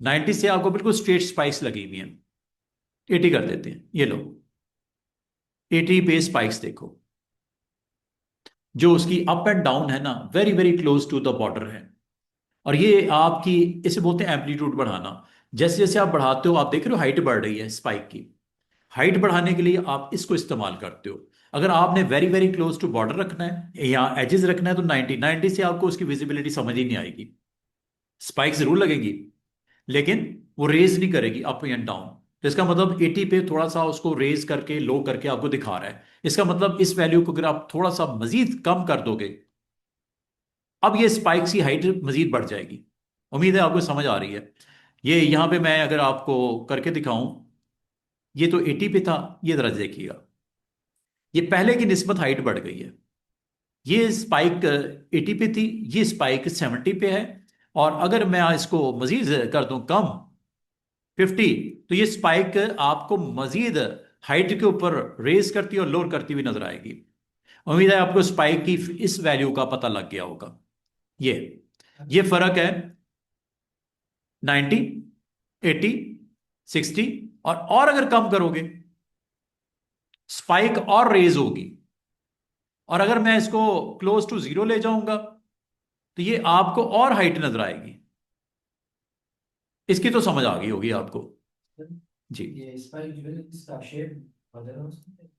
90 से आपको बिल्कुल स्ट्रेट स्पाइक्स लगी हुई हैं, 80 कर देते हैं, ये लो। 80 पे स्पाइक्स देखो, जो उसकी अप एंड डाउन है ना, very very close to the border है। और ये आपकी, इसे बोलते हैं एम्पलीट्यूड बढ़ाना। जैसे जैसे आप बढ़ाते हो, आप देख रहे हो हाइट बढ़ रही है स्पाइक की। हाइट बढ़ाने के लिए आप इसको इस्तेमाल करते हो। अगर आपने very very close to border रखना है या एजेस रखना है, तो 90 से आपको उसकी विजिबिलिटी समझ ही नहीं आएगी। स्पाइक जरूर लगेगी, लेकिन वो रेज नहीं करेगी अप एंड डाउन। तो इसका मतलब 80 पे थोड़ा सा उसको रेज करके लो करके आपको दिखा रहा है। इसका मतलब इस वैल्यू को अगर आप थोड़ा सा मजीद कम कर दोगे, अब ये स्पाइक्स की हाइट मजीद बढ़ जाएगी। उम्मीद है आपको समझ आ रही है। ये यहां पे मैं अगर आपको करके दिखाऊं, ये तो 80 पे था, ये जरा देखिएगा, ये पहले की निस्बत हाइट बढ़ गई है। ये स्पाइक 80 पे थी, ये स्पाइक 70 पे है। और अगर मैं इसको मजीद कर दूं कम, 50, तो ये स्पाइक आपको मजीद हाइट के ऊपर रेस करती और लोअर करती हुई नजर आएगी। उम्मीद है आपको स्पाइक की इस वैल्यू का पता लग गया होगा। ये ये फर्क है 90, 80, 60। और अगर कम करोगे, स्पाइक और रेज होगी। और अगर मैं इसको क्लोज टू 0 ले जाऊंगा, तो ये आपको और हाइट नजर आएगी। इसकी तो समझ आ गई होगी आपको। जी। ये स्पाइक जो है इसका शेप बदल हो सकता है।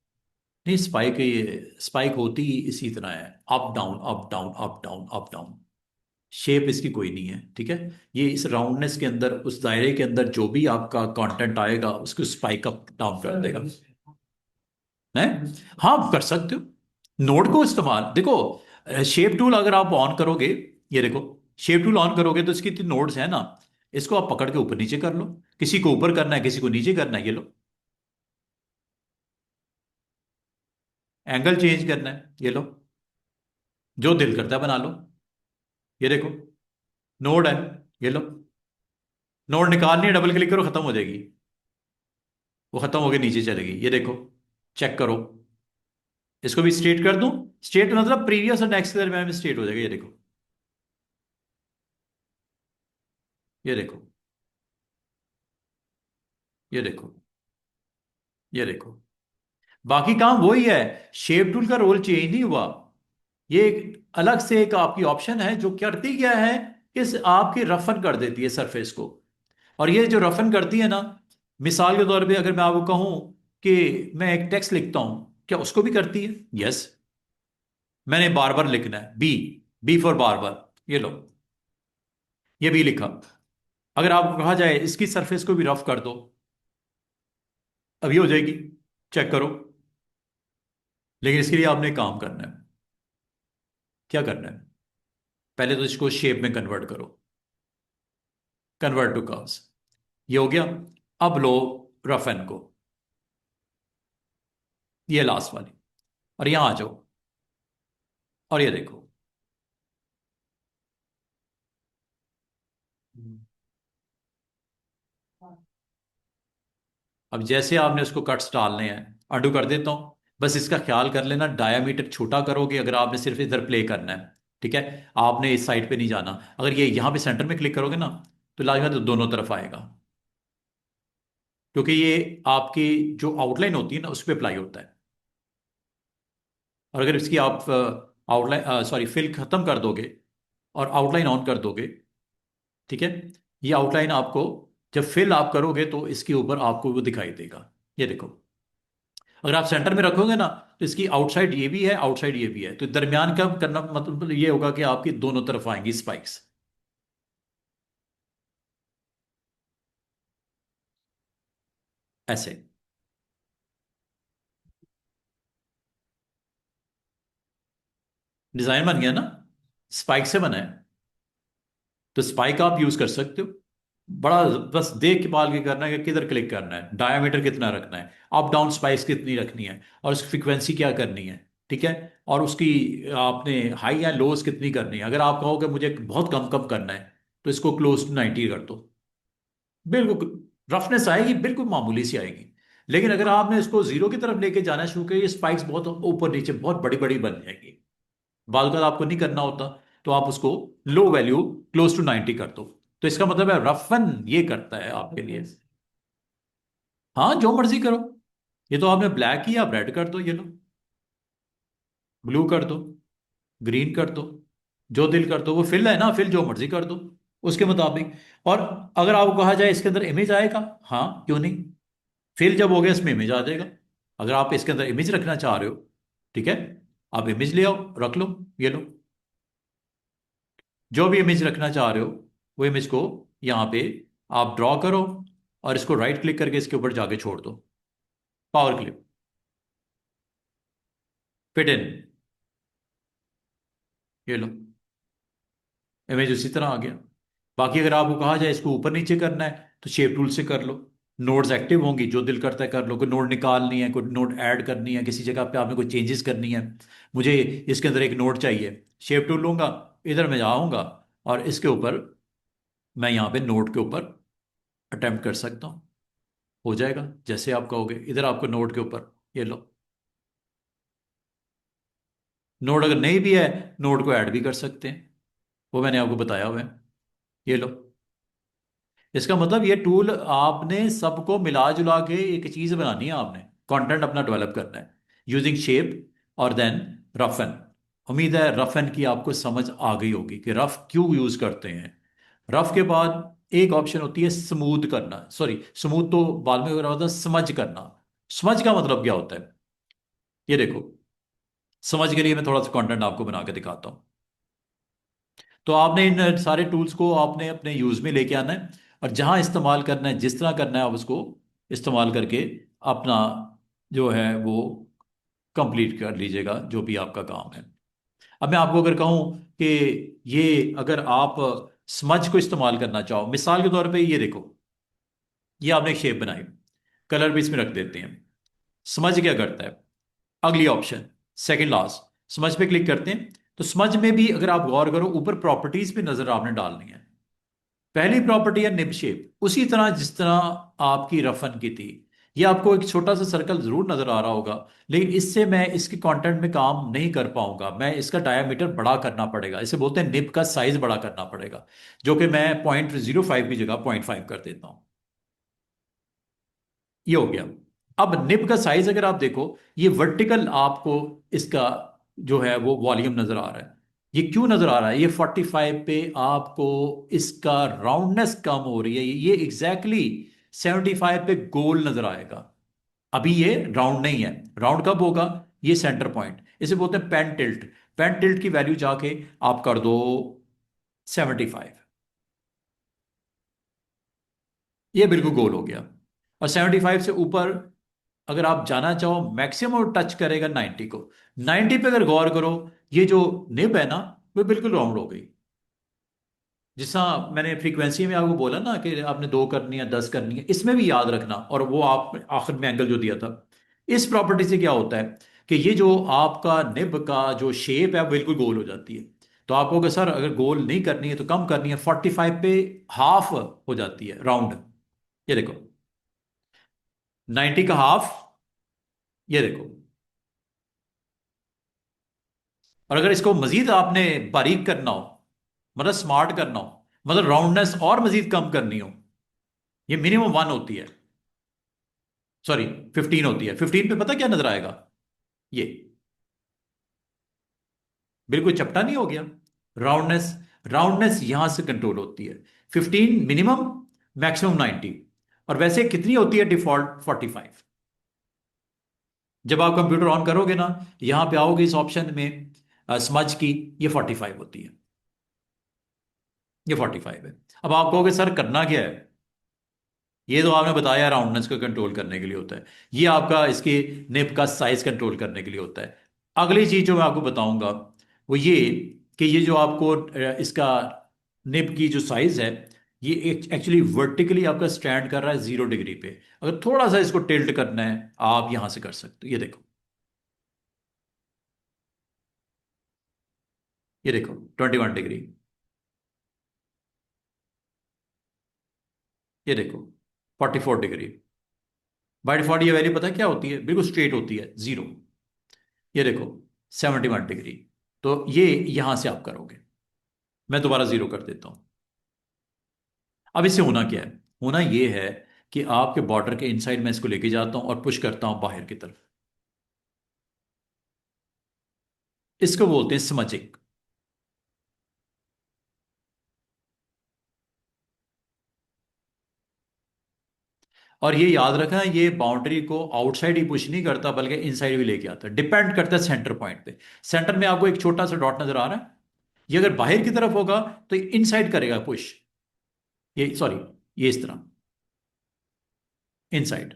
नहीं, स्पाइक, ये स्पाइक होती ही इसी तरह है, up down up down up down up down. Shape इसकी कोई नहीं है, ठीक है। ये इस राउंडनेस के अंदर, उस दायरे के अंदर जो भी आपका कंटेंट आएगा उसको स्पाइक अप डाउन कर देगा। है, हाँ आप कर सकते हो। नोड को इस्तेमाल देखो, शेप टूल अगर आप ऑन करोगे, ये देखो, शेप टूल ऑन करोगे तो इसकी नोड्स है ना, इसको आप पकड़ के ऊपर नीचे कर लो। किसी को ऊपर करना है, किसी को नीचे करना है, ये लो। एंगल चेंज करना है, ये लो। जो दिल करता है बना लो। ये देखो, नोड है, ये लो। नोड निकालनी है, डबल क्लिक करो, खत्म हो जाएगी। वो खत्म होके नीचे चलेगी, ये देखो, चेक करो। इसको भी स्ट्रेट कर दूं। स्ट्रेट मतलब प्रीवियस और नेक्स्ट के दरम्यान में स्ट्रेट हो जाएगा, ये देखो। ये देखो, ये देखो, ये देखो। बाकी काम वही है। शेप टूल का रोल चेंज नहीं हुआ। ये एक अलग से एक आपकी ऑप्शन है जो करती क्या है, इस आपकी रफन कर देती है सरफेस को। और ये जो रफन करती है ना, मिसाल के तौर पे अगर मैं आपको कहूं कि मैं एक टेक्स्ट लिखता हूं, क्या उसको भी करती है? यस। मैंने बार बार लिखना है, बी, बी फॉर बार बार, ये लो, ये भी लिखा। अगर आपको कहा जाए इसकी सरफेस को भी रफ कर दो, अभी हो जाएगी, चेक करो। लेकिन इसके लिए आपने काम करना है। क्या करना है? पहले तो इसको शेप में कन्वर्ट करो, कन्वर्ट टू कर्व्स, ये हो गया। अब लो रफ एन को, ये लास्ट वाली, और यहां आ जाओ, और ये देखो। अब जैसे आपने उसको कट्स डालने हैं, अंडू कर देता हूं। बस इसका ख्याल कर लेना, डायामीटर छोटा करोगे अगर आपने सिर्फ इधर प्ले करना है, ठीक है। आपने इस साइड पे नहीं जाना। अगर ये यहां पे सेंटर में क्लिक करोगे ना, तो लाजमी तो दोनों तरफ आएगा, क्योंकि ये आपकी जो आउटलाइन होती है ना उस पर अप्लाई होता है। और अगर इसकी आप आउटलाइन, सॉरी, फिल खत्म कर दोगे और आउटलाइन ऑन कर दोगे, ठीक है, ये आउटलाइन आपको जब फिल आप करोगे तो इसके ऊपर आपको वो दिखाई देगा, ये देखो। अगर आप सेंटर में रखोगे ना, तो इसकी आउटसाइड ये भी है, आउटसाइड ये भी है, तो दरमियान का करना मतलब ये होगा कि आपकी दोनों तरफ आएंगी स्पाइक्स, ऐसे। डिजाइन बन गया ना, स्पाइक से बना है। तो स्पाइक आप यूज कर सकते हो। बड़ा, बस देख के पाल के करना है कि किधर क्लिक करना है, डायमीटर कितना रखना है, अप डाउन स्पाइस कितनी रखनी है, और उसकी फ्रिक्वेंसी क्या करनी है, ठीक है। और उसकी आपने हाई या लोज कितनी करनी है। अगर आप कहोगे मुझे बहुत कम कम करना है, तो इसको क्लोज टू 90 कर दो, बिल्कुल रफनेस आएगी, बिल्कुल मामूली सी आएगी। लेकिन अगर आपने इसको जीरो की तरफ लेके जाना शुरू किया, ये स्पाइक्स बहुत ऊपर नीचे बहुत बड़ी बड़ी बन जाएंगी। बाल का आपको नहीं करना होता, तो आप उसको लो वैल्यू, क्लोज टू 90 कर दो। तो इसका मतलब है रफन ये करता है आपके लिए। हाँ, जो मर्जी करो। ये तो आपने ब्लैक किया, आप रेड कर दो, ये लो, ब्लू कर दो, ग्रीन कर दो, जो दिल कर दो। वो फिल है ना, फिल जो मर्जी कर दो उसके मुताबिक। और अगर आपको कहा जाए इसके अंदर इमेज आएगा, हाँ क्यों नहीं, फिल जब हो गया इसमें इमेज आ जाएगा। अगर आप इसके अंदर इमेज रखना चाह रहे हो, ठीक है, आप इमेज ले आओ, रख लो, ये लो। जो भी इमेज रखना चाह रहे हो, वो इमेज को यहाँ पे आप ड्रॉ करो, और इसको राइट क्लिक करके इसके ऊपर जाके छोड़ दो, पावर क्लिप, फिट इन, ये लो, इमेज उसी तरह आ गया। बाकी अगर आपको कहा जाए इसको ऊपर नीचे करना है, तो शेप टूल से कर लो। नोड्स एक्टिव होंगी, जो दिल करता है कर लो। कोई नोड निकालनी है, कोई नोड ऐड करनी है, किसी जगह पे आपने कोई चेंजेस करनी है, मुझे इसके अंदर एक नोड चाहिए, शेप टूल लूंगा, इधर मैं जाऊंगा, और इसके ऊपर मैं यहाँ पे नोड के ऊपर अटेम्प्ट कर सकता हूँ, हो जाएगा जैसे आप कहोगे। इधर आपको नोड के ऊपर, ये लो। नोड अगर नहीं भी है, नोड को ऐड भी कर सकते हैं, वो मैंने आपको बताया हुआ है, ये लो। इसका मतलब ये टूल आपने सबको मिला जुला के एक चीज बनानी है, आपने कंटेंट अपना डेवलप करना है यूजिंग शेप और देन रफन। उम्मीद है रफन की आपको समझ आ गई होगी कि रफ क्यों यूज करते हैं। रफ के बाद एक ऑप्शन होती है स्मूथ करना, सॉरी स्मूथ तो बाद में हो रहा होता है, समझ करना। समझ का मतलब क्या होता है? ये देखो, समझ के लिए मैं थोड़ा सा कंटेंट आपको बना के दिखाता हूँ। तो आपने इन सारे टूल्स को आपने अपने यूज में लेके आना है, और जहां इस्तेमाल करना है, जिस तरह करना है, आप उसको इस्तेमाल करके अपना जो है वो कंप्लीट कर लीजिएगा, जो भी आपका काम है। अब मैं आपको अगर कहूं कि ये, अगर आप स्मज को इस्तेमाल करना चाहो, मिसाल के तौर पे ये देखो, ये आपने एक शेप बनाई, कलर भी इसमें रख देते हैं। समझ क्या करता है, अगली ऑप्शन, सेकंड लास्ट, समझ पे क्लिक करते हैं। तो समझ में भी अगर आप गौर करो, ऊपर प्रॉपर्टीज पे नजर आपने डालनी है। पहली प्रॉपर्टी है निब शेप, उसी तरह जिस तरह आपकी रफन की थी। ये आपको एक छोटा सा सर्कल जरूर नजर आ रहा होगा, लेकिन इससे मैं इसके कंटेंट में काम नहीं कर पाऊंगा, मैं इसका डायमीटर बड़ा करना पड़ेगा, इसे बोलते हैं निब का साइज बड़ा करना पड़ेगा, जो कि मैं 0.05 की जगह 0.5 कर देता हूं। ये हो गया। अब निब का साइज अगर आप देखो, ये वर्टिकल आपको इसका जो है वो वॉल्यूम नजर आ रहा है। ये क्यों नजर आ रहा है? ये 45 पे आपको इसका राउंडनेस कम हो रही है, ये एग्जैक्टली 75 पे गोल नजर आएगा। अभी ये राउंड नहीं है, राउंड कब होगा? ये सेंटर पॉइंट, इसे बोलते हैं पेन टिल्ट। पेन टिल्ट की वैल्यू जाके आप कर दो 75, ये बिल्कुल गोल हो गया। और 75 से ऊपर अगर आप जाना चाहो, मैक्सिमम टच करेगा 90 को। 90 पे अगर गौर करो, ये जो निब है ना, वो बिल्कुल राउंड हो गई। जिसा मैंने फ्रीक्वेंसी में आपको बोला ना कि आपने 2 करनी है, 10 करनी है, इसमें भी याद रखना। और वो आप आखिर में एंगल जो दिया था, इस प्रॉपर्टी से क्या होता है कि ये जो आपका निब का जो शेप है वो बिल्कुल गोल हो जाती है। तो आपको कि सर अगर गोल नहीं करनी है तो कम करनी है, 45 पे हाफ हो जाती है राउंड। ये देखो, 90 का हाफ, ये देखो। और अगर इसको मजीद आपने बारीक करना हो, मतलब स्मार्ट करना हो, मतलब राउंडनेस और मजीद कम करनी हो, ये मिनिमम 1 होती है, सॉरी 15 होती है। 15 पे पता क्या नजर आएगा? ये बिल्कुल चपटा नहीं हो गया। राउंडनेस, राउंडनेस यहां से कंट्रोल होती है। 15 मिनिमम, मैक्सिमम 90। और वैसे कितनी होती है डिफॉल्ट? 45। जब आप कंप्यूटर ऑन करोगे ना, यहां पे आओगे इस ऑप्शन में स्मज की, ये 45 होती है, ये 45 है। अब आप कहोगे सर करना क्या है? ये तो आपने बताया राउंडनेस को कंट्रोल करने के लिए होता है, ये आपका इसके निब का साइज कंट्रोल करने के लिए होता है। अगली चीज जो मैं आपको बताऊंगा वो ये, कि ये जो आपको इसका निब की जो साइज है, ये एक्चुअली वर्टिकली आपका स्टैंड कर रहा है 0 डिग्री पे। अगर थोड़ा सा इसको टिल्ट करना है, आप यहां से कर सकते हो। ये देखो, ये देखो 21 डिग्री, ये देखो 44 डिग्री। बाय डिफॉल्ट ये वैल्यू पता है क्या होती है? बिल्कुल स्ट्रेट होती है, 0। ये देखो 71 डिग्री। तो ये यहां से आप करोगे, मैं दोबारा 0 कर देता हूं। अब इससे होना क्या है? होना ये है कि आपके बॉर्डर के इनसाइड मैं इसको लेके जाता हूं और पुश करता हूं बाहर की तरफ। इसको बोलते हैं स्मचिंग। और ये याद रखना, ये बाउंड्री को आउटसाइड ही पुश नहीं करता, बल्कि इनसाइड भी लेके आता है। डिपेंड करता है सेंटर पॉइंट पे। सेंटर में आपको एक छोटा सा डॉट नजर आ रहा है, ये अगर बाहर की तरफ होगा तो इनसाइड करेगा पुश, ये सॉरी, ये इस तरह इनसाइड।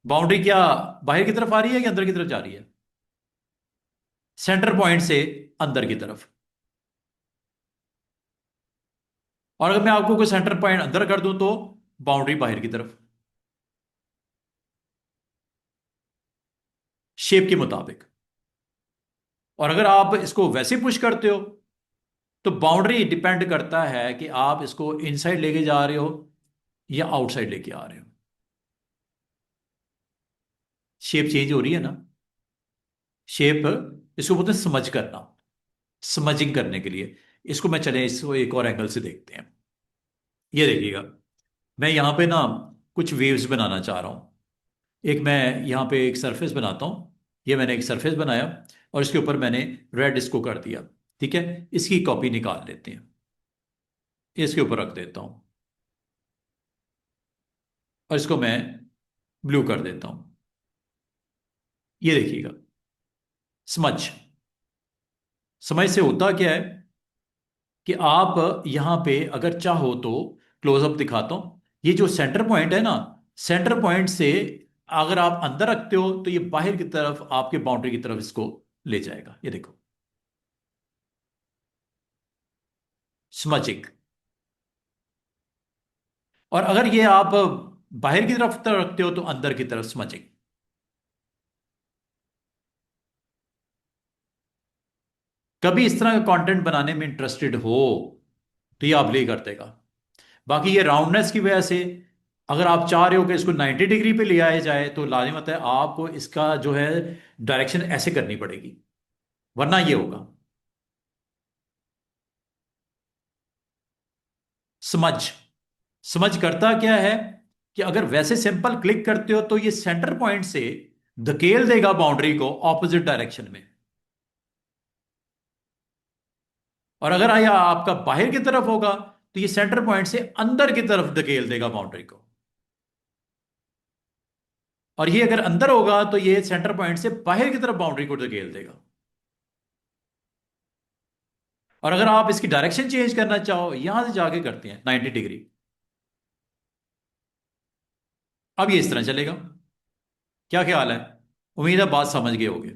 बाउंड्री क्या बाहर की तरफ आ रही है कि अंदर की तरफ जा रही है? सेंटर पॉइंट से अंदर की तरफ। और अगर मैं आपको कोई सेंटर पॉइंट अंदर कर दूं तो बाउंड्री बाहर की तरफ, शेप के मुताबिक। और अगर आप इसको वैसे पुश करते हो, तो बाउंड्री डिपेंड करता है कि आप इसको इनसाइड लेके जा रहे हो या आउटसाइड लेके आ रहे हो। शेप चेंज हो रही है ना? शेप, इसको बोलते हैं समझ करना, समझिंग करने के लिए। इसको मैं चले इसको एक और एंगल से देखते हैं। ये देखिएगा, मैं यहां पे ना कुछ वेव्स बनाना चाह रहा हूं। एक मैं यहाँ पे एक सरफेस बनाता हूँ। ये मैंने एक सरफेस बनाया, और इसके ऊपर मैंने रेड इसको कर दिया। ठीक है, इसकी कॉपी निकाल लेते हैं, इसके ऊपर रख देता हूँ, और इसको मैं ब्लू कर देता हूँ। ये देखिएगा, स्मज। समझ से होता क्या है कि आप यहां पे अगर चाहो तो क्लोजअप दिखाता हूं, ये जो सेंटर पॉइंट है ना, सेंटर पॉइंट से अगर आप अंदर रखते हो तो ये बाहर की तरफ आपके बाउंड्री की तरफ इसको ले जाएगा। ये देखो, स्मचिंग। और अगर ये आप बाहर की तरफ रखते हो तो अंदर की तरफ स्मचिंग। कभी इस तरह का कंटेंट बनाने में इंटरेस्टेड हो तो ये आप ले कर देगा। बाकी ये राउंडनेस की वजह से अगर आप चाह रहे हो कि इसको 90 डिग्री पे ले आया जाए तो लाजिमत है आपको इसका जो है डायरेक्शन ऐसे करनी पड़ेगी, वरना ये होगा समझ। समझ करता क्या है कि अगर वैसे सिंपल क्लिक करते हो तो ये सेंटर पॉइंट से धकेल देगा बाउंड्री को ऑपोजिट डायरेक्शन में, और अगर आया आपका बाहर की तरफ होगा तो ये सेंटर पॉइंट से अंदर की तरफ धकेल देगा बाउंड्री को। और ये अगर अंदर होगा तो ये सेंटर पॉइंट से बाहर की तरफ बाउंड्री को धकेल देगा। और अगर आप इसकी डायरेक्शन चेंज करना चाहो यहां से जाके करते हैं 90 डिग्री, अब ये इस तरह चलेगा। क्या ख्याल है? उम्मीद है बात समझ गए होगे।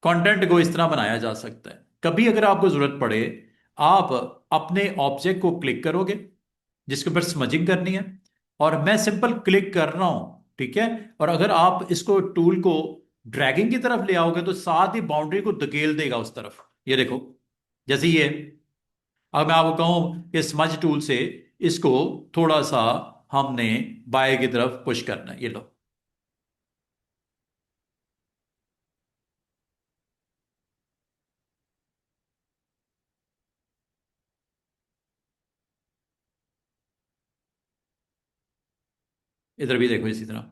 कंटेंट को इस तरह बनाया जा सकता है। कभी अगर आपको जरूरत पड़े, आप अपने ऑब्जेक्ट को क्लिक करोगे जिसके ऊपर स्मजिंग करनी है, और मैं सिंपल क्लिक कर रहा हूं, ठीक है, और अगर आप इसको टूल को ड्रैगिंग की तरफ ले आओगे तो साथ ही बाउंड्री को धकेल देगा उस तरफ। ये देखो, जैसे ये, अब मैं आपको कहूं कि स्मज टूल से इसको थोड़ा सा हमने बाएं की तरफ पुश करना है, ये लो। इधर भी देखो इसी तरह।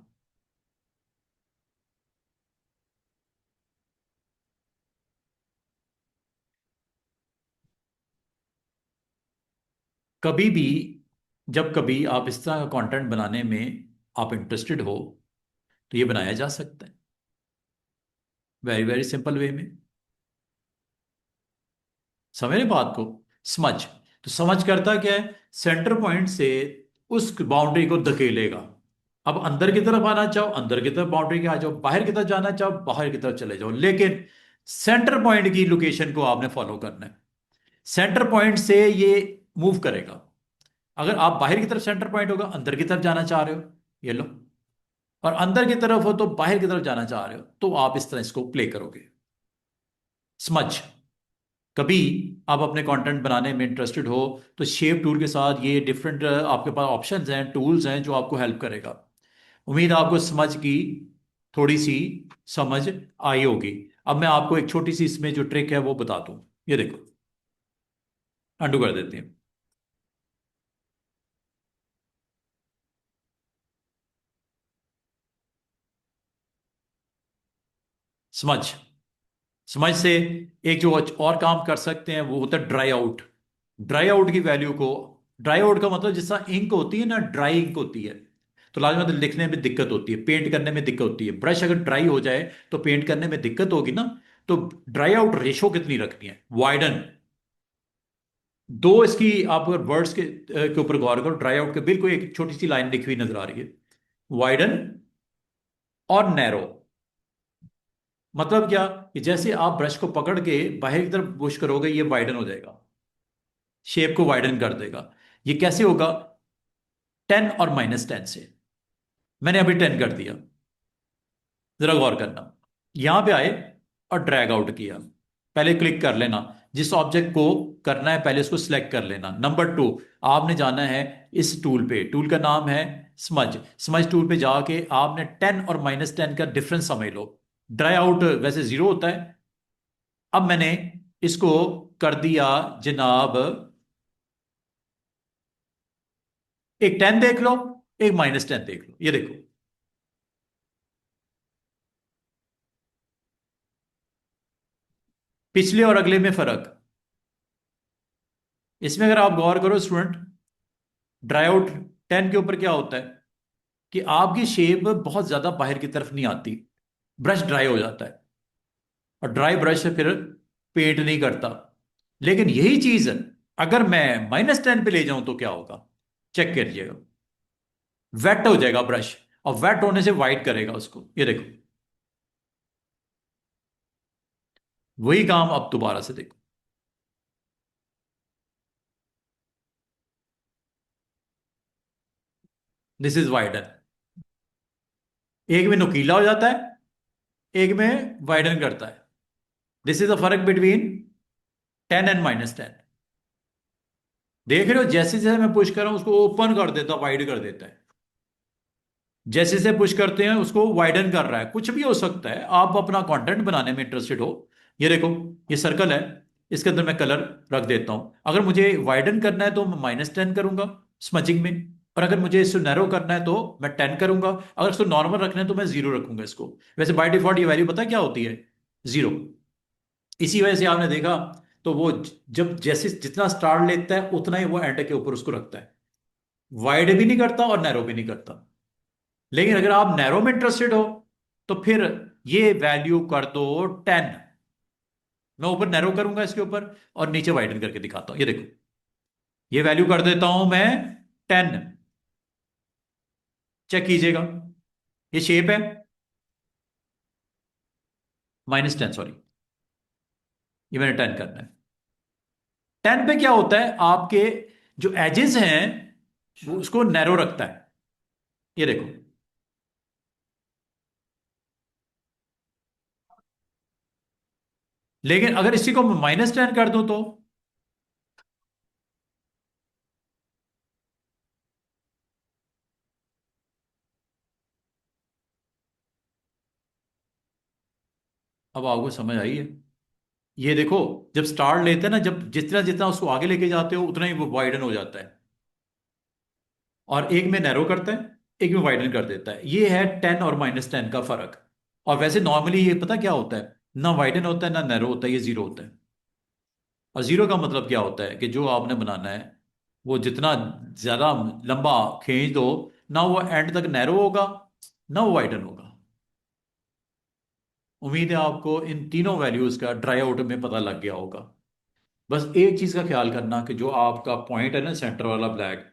कभी भी जब कभी आप इस तरह का कंटेंट बनाने में आप इंटरेस्टेड हो तो ये बनाया जा सकता है वेरी वेरी सिंपल वे में। समझ रहे बात को? समझ। तो समझ करता क्या है, सेंटर पॉइंट से उस बाउंड्री को धकेलेगा। अब अंदर की तरफ आना चाहो अंदर की तरफ बाउंड्री के आ जाओ, बाहर की तरफ जाना चाहो बाहर की तरफ चले जाओ, लेकिन सेंटर पॉइंट की लोकेशन को आपने फॉलो करना है। सेंटर पॉइंट से ये मूव करेगा। अगर आप बाहर की तरफ सेंटर पॉइंट होगा, अंदर की तरफ जाना चाह रहे हो, ये लो, और अंदर की तरफ हो तो बाहर की तरफ जाना चाह रहे हो, तो आप इस तरह इसको प्ले करोगे। समझ। कभी आप अपने कंटेंट बनाने में इंटरेस्टेड हो तो शेप टूल के साथ ये डिफरेंट आपके पास ऑप्शंस हैं, टूल्स हैं जो आपको हेल्प करेगा। उम्मीद है आपको समझ की थोड़ी सी समझ आई होगी। अब मैं आपको एक छोटी सी इसमें जो ट्रिक है वो बता दूं। ये देखो, अंडू कर देते हैं। समझ। समझ से एक जो और काम कर सकते हैं वो होता है ड्राई आउट। ड्राई आउट की वैल्यू को, ड्राई आउट का मतलब जिस तरह इंक होती है ना, ड्राई इंक होती है, तो लाजमी मतलब लिखने में दिक्कत होती है, पेंट करने में दिक्कत होती है। ब्रश अगर ड्राई हो जाए तो पेंट करने में दिक्कत होगी ना। तो ड्राई आउट रेशो कितनी रखनी है? वाइडन। दो इसकी आप अगर वर्ड्स के ऊपर गौर करो, ड्राई आउट के बिल्कुल एक छोटी सी लाइन लिखी हुई नजर आ रही है, वाइडन और नैरो। मतलब क्या कि जैसे आप ब्रश को पकड़ के बाहर की तरफ पुश करोगे ये वाइडन हो जाएगा, शेप को वाइडन कर देगा। ये कैसे होगा? 10 और -10 से। मैंने अभी 10 कर दिया, जरा गौर करना। यहां पे आए और ड्रैग आउट किया। पहले क्लिक कर लेना, जिस ऑब्जेक्ट को करना है पहले उसको सिलेक्ट कर लेना। नंबर 2, आपने जाना है इस टूल पे, टूल का नाम है स्मज। स्मज टूल पे जाके आपने 10 और -10 का डिफरेंस समझ लो। ड्राई आउट वैसे 0 होता है। अब मैंने इसको कर दिया जनाब, एक 10 देख लो, एक -10 देख लो। ये देखो, पिछले और अगले में फर्क। इसमें अगर आप गौर करो स्टूडेंट, ड्राई आउट 10 के ऊपर क्या होता है? कि आपकी शेप बहुत ज्यादा बाहर की तरफ नहीं आती, ब्रश ड्राई हो जाता है, और ड्राई ब्रश से फिर पेंट नहीं करता। लेकिन यही चीज अगर मैं -10 पे ले जाऊं तो क्या होगा, चेक करिएगा, वेट हो जाएगा ब्रश, और वेट होने से वाइट करेगा उसको। ये देखो, वही काम अब दोबारा से देखो, दिस इज वाइडन। एक में नुकीला हो जाता है, एक में वाइडन करता है। दिस इज द फर्क बिटवीन 10 एंड -10। देख रहे हो, जैसे जैसे मैं पुश कर रहा हूं उसको ओपन कर देता, वाइड कर देता है। जैसे जैसे पुश करते हैं उसको वाइडन कर रहा है। कुछ भी हो सकता है, आप अपना कंटेंट बनाने में इंटरेस्टेड हो। ये देखो, ये सर्कल है, इसके अंदर मैं कलर रख देता हूं। अगर मुझे वाइडन करना है तो मैं -10 करूंगा स्मचिंग में, और अगर मुझे इसको नैरो करना है तो मैं 10 करूंगा। अगर इसको नॉर्मल रखना है तो मैं 0 रखूंगा इसको। वैसे बाय डिफॉल्ट ये वैल्यू पता है क्या होती है, 0। इसी वजह से आपने देखा, तो वो जब जैसे जितना स्टार लेता है उतना ही वो एंड के ऊपर उसको रखता है, वाइड भी नहीं करता और नैरो भी नहीं करता। लेकिन अगर आप नैरो में इंटरेस्टेड हो तो फिर ये वैल्यू कर दो 10। मैं ऊपर नैरो करूंगा इसके ऊपर, और नीचे वाइडन करके दिखाता हूं। ये देखो, ये वैल्यू कर देता हूं मैं 10। चेक कीजिएगा, ये शेप है, -10 सॉरी, ये मैंने 10 करना है। 10 पे क्या होता है, आपके जो एजेस हैं वो उसको नैरो रखता है। ये देखो, लेकिन अगर इसी को -10 कर दूं तो अब आपको समझ आई है। ये देखो, जब स्टार लेते हैं ना, जब जितना जितना उसको आगे लेके जाते हो उतना ही वो वाइडन हो जाता है, और एक में नैरो करता है, एक में वाइडन कर देता है। ये है 10 और -10 का फर्क। और वैसे नॉर्मली ये पता क्या होता है, ना वाइडन होता है ना नैरो होता है, ये 0 होता है। और 0 का मतलब क्या होता है कि जो आपने बनाना है वो जितना ज्यादा लंबा खींच दो, ना वो एंड तक नैरो होगा ना वो वाइडन होगा। उम्मीद है आपको इन तीनों वैल्यूज का ड्राई आउट में पता लग गया होगा। बस एक चीज का ख्याल करना कि जो आपका पॉइंट है ना, सेंटर वाला ब्लैक,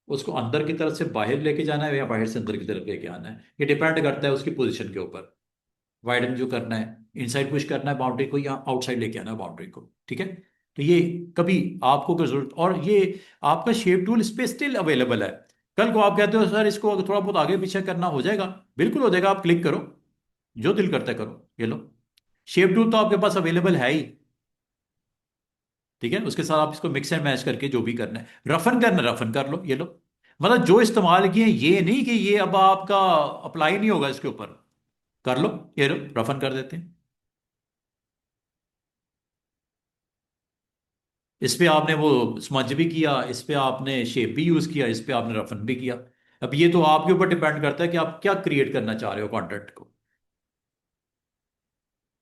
उसको अंदर की तरफ से बाहर लेके जाना है या बाहर से अंदर की तरफ लेके आना है, ये डिपेंड करता है उसकी पोजीशन के ऊपर। वाइडन जो करना है, इनसाइड पुश करना है बाउंड्री को, या आउटसाइड लेके आना है बाउंड्री को, ठीक है। तो ये कभी आपको कोई जरूरत, और ये आपका शेप टूल इस पे स्टिल अवेलेबल है। कल को आप कहते हो सर इसको अगर थोड़ा बहुत आगे पीछे करना, हो जाएगा, बिल्कुल हो जाएगा। आप क्लिक करो, जो दिल करता है करो, ये लो, शेप टूल तो आपके पास अवेलेबल है ही। ठीक है, उसके साथ आप इसको मिक्स एंड मैच करके जो भी करना है, रफन करना रफन कर लो, ये लो। मतलब जो इस्तेमाल किए, ये नहीं कि ये अब आपका अप्लाई नहीं होगा इसके ऊपर, कर लो, ये लो, रफन कर देते हैं। इस पे आपने वो स्मज भी किया, इस पे आपने शेप भी यूज किया, इस पे आपने रफन भी किया। अब ये तो आपके ऊपर डिपेंड करता है कि आप क्या क्रिएट करना चाह रहे हो कंटेंट को।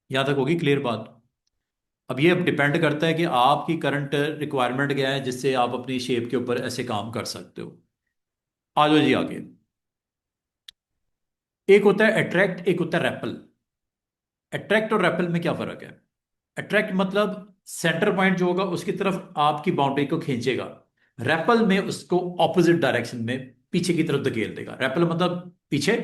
यहां तक होगी क्लियर बात। अब ये डिपेंड करता है कि आपकी करंट रिक्वायरमेंट क्या है, जिससे आप अपनी शेप के ऊपर ऐसे काम कर सकते हो। आ जाओ जी आगे। एक होता है अट्रैक्ट, एक होता है रेपल। अट्रैक्ट और रेपल में क्या फर्क है? अट्रैक्ट मतलब सेंटर पॉइंट जो होगा उसकी तरफ आपकी बाउंड्री को खींचेगा। रेपल में उसको ऑपोजिट डायरेक्शन में पीछे की तरफ धकेल देगा। रेपल मतलब पीछे,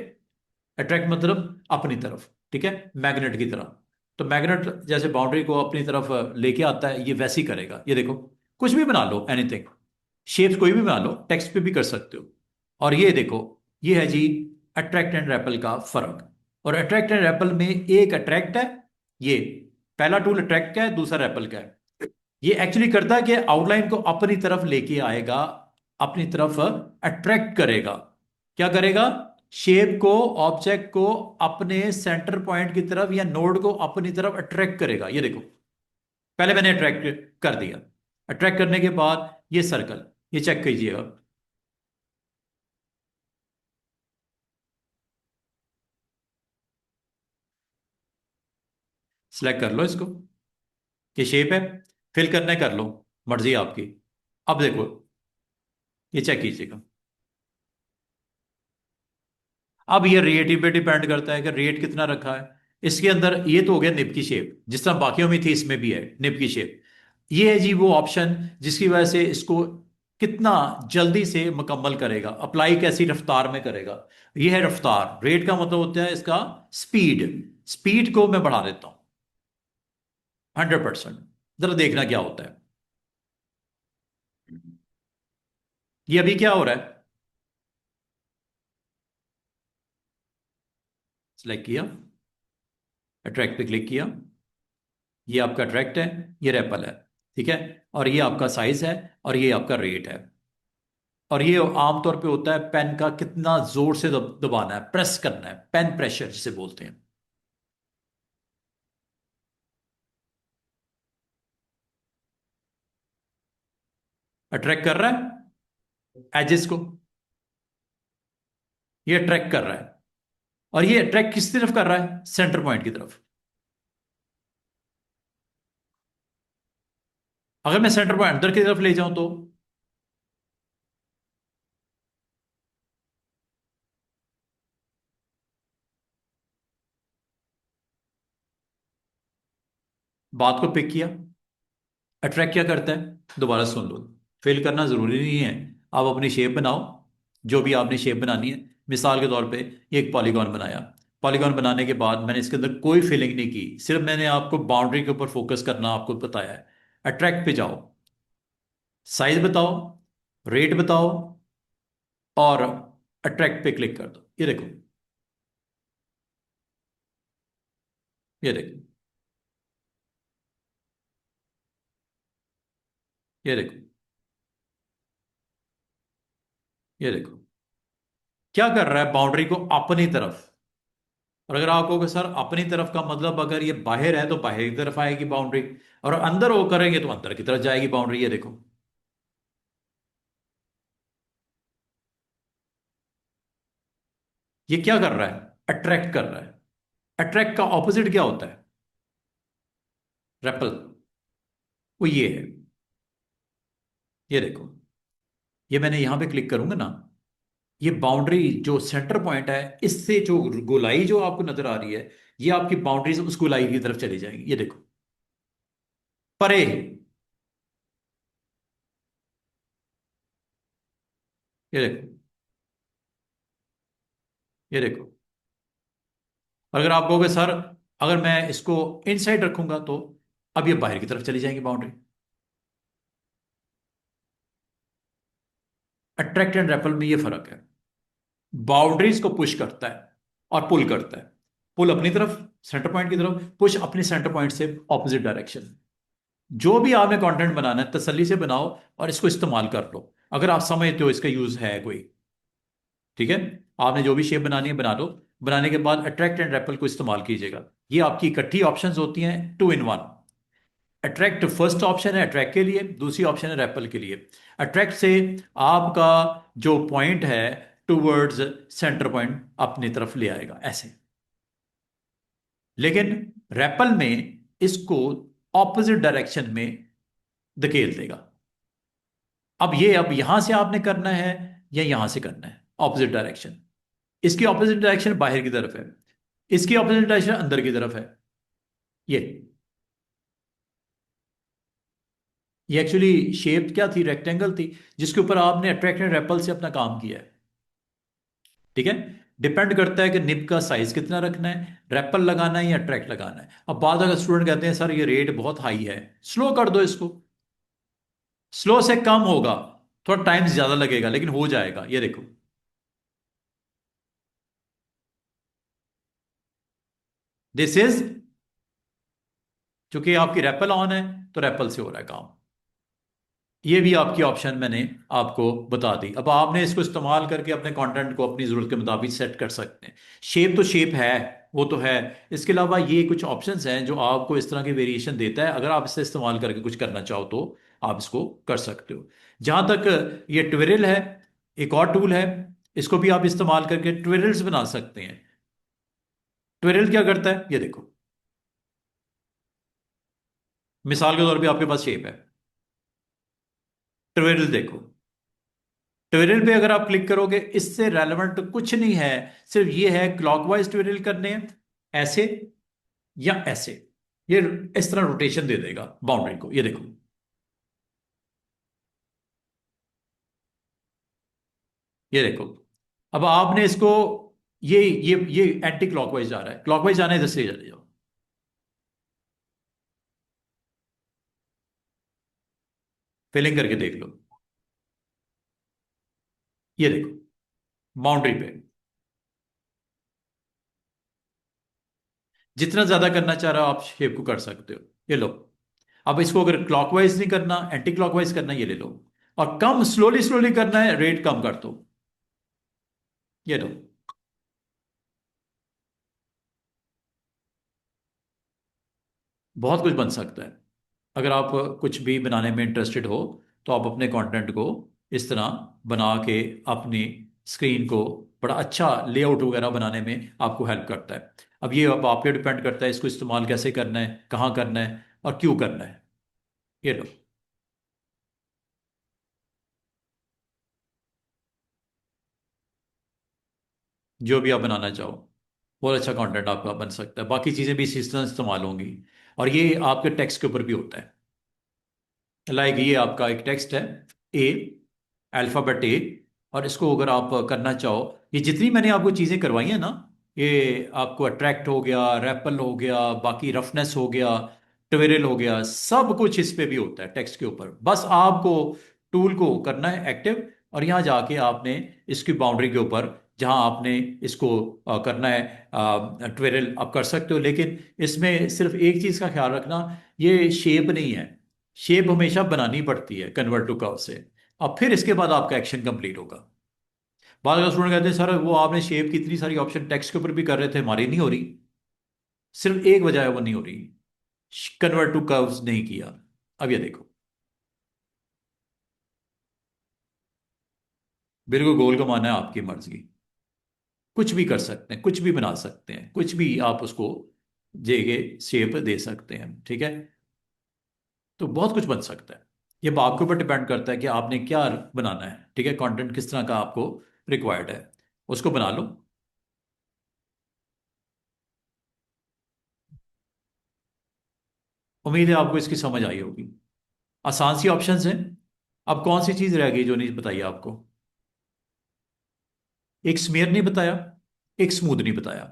अट्रैक्ट मतलब अपनी तरफ, ठीक है, मैग्नेट की तरह। तो मैग्नेट जैसे बाउंड्री को अपनी तरफ लेके आता है, ये वैसे ही करेगा। ये देखो, कुछ भी बना लो, एनीथिंग, शेप्स कोई भी बना लो, टेक्स्ट पे भी कर सकते हो। और ये देखो, ये है जी अट्रैक्ट एंड रेपल का फर्क। और अट्रैक्ट एंड रेपल में एक अट्रैक्ट है, ये पहला टूल अट्रैक्ट का है, दूसरा रेपल का है। ये एक्चुअली करता है कि आउटलाइन को अपनी तरफ लेके आएगा, अपनी तरफ अट्रैक्ट करेगा। क्या करेगा? शेप को, ऑब्जेक्ट को अपने सेंटर पॉइंट की तरफ या नोड को अपनी तरफ अट्रैक्ट करेगा। ये देखो, पहले मैंने अट्रैक्ट कर दिया, अट्रैक्ट करने के बाद ये सर्कल, ये चेक कीजिएगा, सिलेक्ट कर लो इसको, ये शेप है, फिल करना है कर लो, मर्जी है आपकी। अब देखो, ये चेक कीजिएगा, अब ये रेट पे डिपेंड करता है कि रेट कितना रखा है। इसके अंदर ये तो हो गया निब की शेप, जिस तरह बाकियों में थी इसमें भी है निब की शेप। ये है जी वो ऑप्शन जिसकी वजह से इसको कितना जल्दी से मुकम्मल करेगा, अप्लाई कैसी रफ्तार में करेगा। ये है रफ्तार। रेट का मतलब होता है इसका स्पीड। स्पीड को मैं बढ़ा देता हूं 100%। जरा देखना क्या होता है। ये अभी क्या हो रहा है? सिलेक्ट किया, अट्रैक्ट पे क्लिक किया, ये आपका अट्रैक्ट है, ये रेपल है। ठीक है। और ये आपका साइज है, और ये आपका रेट है। और ये आमतौर पे होता है पेन का कितना जोर से दबाना है, प्रेस करना है, पेन प्रेशर जिसे बोलते हैं। अट्रैक्ट कर रहा है एजेस को, ये अट्रैक्ट कर रहा है। और ये अट्रैक्ट किस तरफ कर रहा है? सेंटर पॉइंट की तरफ। अगर मैं सेंटर पॉइंट अंदर की तरफ ले जाऊं तो बात को पिक किया। अट्रैक्ट क्या करता है दोबारा सुन लो, फिल करना जरूरी नहीं है। आप अपनी शेप बनाओ, जो भी आपने शेप बनानी है। मिसाल के तौर पे ये एक पॉलीगॉन बनाया। पॉलीगॉन बनाने के बाद मैंने इसके अंदर कोई फिलिंग नहीं की, सिर्फ मैंने आपको बाउंड्री के ऊपर फोकस करना आपको बताया है। अट्रैक्ट पे जाओ, साइज बताओ, रेट बताओ, और अट्रैक्ट पे क्लिक कर दो। ये देखो, ये देखो, ये देखो, ये देखो, क्या कर रहा है बाउंड्री को अपनी तरफ। और अगर आप कहोगे सर अपनी तरफ का मतलब अगर ये बाहर है तो बाहर की तरफ आएगी बाउंड्री, और अंदर वो करेंगे तो अंदर की तरफ जाएगी बाउंड्री। ये देखो, ये क्या कर रहा है? अट्रैक्ट कर रहा है। अट्रैक्ट का ऑपोजिट क्या होता है? रेपल। वो ये है। ये देखो, ये मैंने यहां पे क्लिक करूंगा ना, ये बाउंड्री जो सेंटर पॉइंट है, इससे जो गोलाई जो आपको नजर आ रही है, ये आपकी बाउंड्री से उस गोलाई की तरफ चली जाएगी। ये देखो, परे। ये देखो, ये देखो। अगर आप कहोगे सर अगर मैं इसको इनसाइड रखूंगा तो अब ये बाहर की तरफ चली जाएंगी बाउंड्री। अट्रैक्ट एंड रेपल में ये फर्क है। बाउंड्रीज को पुश करता है और पुल करता है। पुल अपनी तरफ सेंटर पॉइंट की तरफ, पुश अपने सेंटर पॉइंट से ऑपोजिट डायरेक्शन। जो भी आपने कंटेंट बनाना है तसल्ली से बनाओ और इसको इस्तेमाल कर लो, अगर आप समझते हो इसका यूज है कोई। ठीक है। आपने जो भी शेप बनानी है बना लो। बनाने के बाद अट्रैक्ट एंड रेपल को इस्तेमाल कीजिएगा। ये आपकी इकट्ठी ऑप्शंस होती हैं, 2 in 1। अट्रैक्ट फर्स्ट ऑप्शन है अट्रैक्ट के लिए, दूसरी ऑप्शन है रेपल के लिए। अट्रैक्ट से आपका जो पॉइंट है टूवर्ड्स सेंटर पॉइंट अपनी तरफ ले आएगा ऐसे। लेकिन रेपल में इसको ऑपोजिट डायरेक्शन में धकेल देगा। अब यहां से आपने करना है या यहां से करना है ऑपोजिट डायरेक्शन। इसकी ऑपोजिट डायरेक्शन बाहर की तरफ है, इसकी ऑपोजिट डायरेक्शन अंदर की तरफ है। ये ये एक्चुअली शेप क्या थी? रेक्टेंगल थी, जिसके ऊपर आपने अट्रैक्ट एंड रेपल से अपना काम किया है। ठीक है। डिपेंड करता है कि निब का साइज कितना रखना है, रेपल लगाना है या अट्रैक्ट लगाना है। अब बाद अगर स्टूडेंट कहते हैं सर ये रेट बहुत हाई है, स्लो कर दो इसको। स्लो से कम होगा, थोड़ा टाइम ज्यादा लगेगा लेकिन हो जाएगा। ये देखो, दिस इज, चूंकि आपकी रेपल ऑन है तो रेपल से हो रहा है काम। ये भी आपकी ऑप्शन मैंने आपको बता दी। अब आपने इसको इस्तेमाल करके अपने कंटेंट को अपनी ज़रूरत के मुताबिक सेट कर सकते हैं। शेप तो शेप है, वो तो है। इसके अलावा ये कुछ ऑप्शंस हैं जो आपको इस तरह की वेरिएशन देता है। अगर आप इसे इस्तेमाल करके कुछ करना चाहो तो आप इसको कर सकते हो। जहाँ तक ये ट्विरल है, एक और टूल है, इसको भी आप इस्तेमाल करके ट्विरल्स बना सकते हैं। ट्विरल क्या करता है ये देखो। मिसाल के तौर पे आपके पास शेप है, ट्विरल देखो। ट्विरल पे अगर आप क्लिक करोगे, इससे रेलेवेंट कुछ नहीं है, सिर्फ ये है क्लॉकवाइज ट्विरल करने हैं, ऐसे या ऐसे, ये इस तरह रोटेशन दे देगा बाउंड्री को। ये देखो, ये देखो। अब आपने इसको, ये एंटी क्लॉकवाइज जा रहा है, क्लॉकवाइज जाना है, इधर से चले जाओ, फिलिंग करके देख लो। ये देखो बाउंड्री पे, जितना ज्यादा करना चाह रहे हो आप शेप को कर सकते हो। ये लो। अब इसको अगर क्लॉकवाइज नहीं करना, एंटी क्लॉकवाइज करना, ये ले लो। और कम स्लोली स्लोली करना है, रेट कम कर दो। ये लो। बहुत कुछ बन सकता है। अगर आप कुछ भी बनाने में इंटरेस्टेड हो, तो आप अपने कंटेंट को इस तरह बना के अपनी स्क्रीन को बड़ा अच्छा लेआउट वगैरह बनाने में आपको हेल्प करता है। अब ये अब आप पे डिपेंड करता है इसको इस्तेमाल कैसे करना है, कहाँ करना है और क्यों करना है। ये लो। जो भी आप बनाना चाहो, बहुत अच्छा कंटेंट आपका बन सकता है। बाकी चीज़ें भी इसी तरह इस्तेमाल होंगी। और ये आपके टेक्स्ट के ऊपर भी होता है। लाइक ये आपका एक टेक्स्ट है, ए, अल्फ़ाबेट ए। और इसको अगर आप करना चाहो, ये जितनी मैंने आपको चीज़ें करवाई हैं ना, ये आपको अट्रैक्ट हो गया, रैपल हो गया, बाकी रफनेस हो गया, ट्विरल हो गया, सब कुछ इस पे भी होता है टेक्स्ट के ऊपर। बस आपको टूल को करना है एक्टिव, और यहाँ जाके आपने इसकी बाउंड्री के ऊपर जहाँ आपने इसको करना है ट्विरल, आप कर सकते हो। लेकिन इसमें सिर्फ एक चीज़ का ख्याल रखना, ये शेप नहीं है। शेप हमेशा बनानी पड़ती है कन्वर्ट टू कर्व से। अब फिर इसके बाद आपका एक्शन कंप्लीट होगा। बाद का स्टूडेंट कहते हैं सर वो आपने शेप की इतनी सारी ऑप्शन टेक्स्ट के ऊपर भी कर रहे थे, हमारी नहीं हो रही। सिर्फ एक वजह है वो नहीं हो रही, कन्वर्ट टू कर्व्स नहीं किया। अब ये देखो, बिल्कुल गोल घुमाना है आपकी मर्जी। कुछ भी कर सकते हैं, कुछ भी बना सकते हैं, कुछ भी आप उसको जेगे शेप दे सकते हैं, ठीक है। तो बहुत कुछ बन सकता है। ये आपके ऊपर डिपेंड करता है कि आपने क्या बनाना है, ठीक है। कंटेंट किस तरह का आपको रिक्वायर्ड है, उसको बना लो। उम्मीद है आपको इसकी समझ आई होगी। आसान सी ऑप्शंस हैं। अब कौन सी चीज़ रह गई जो नहीं बताई आपको? एक स्मेयर नहीं बताया, एक स्मूथ नहीं बताया,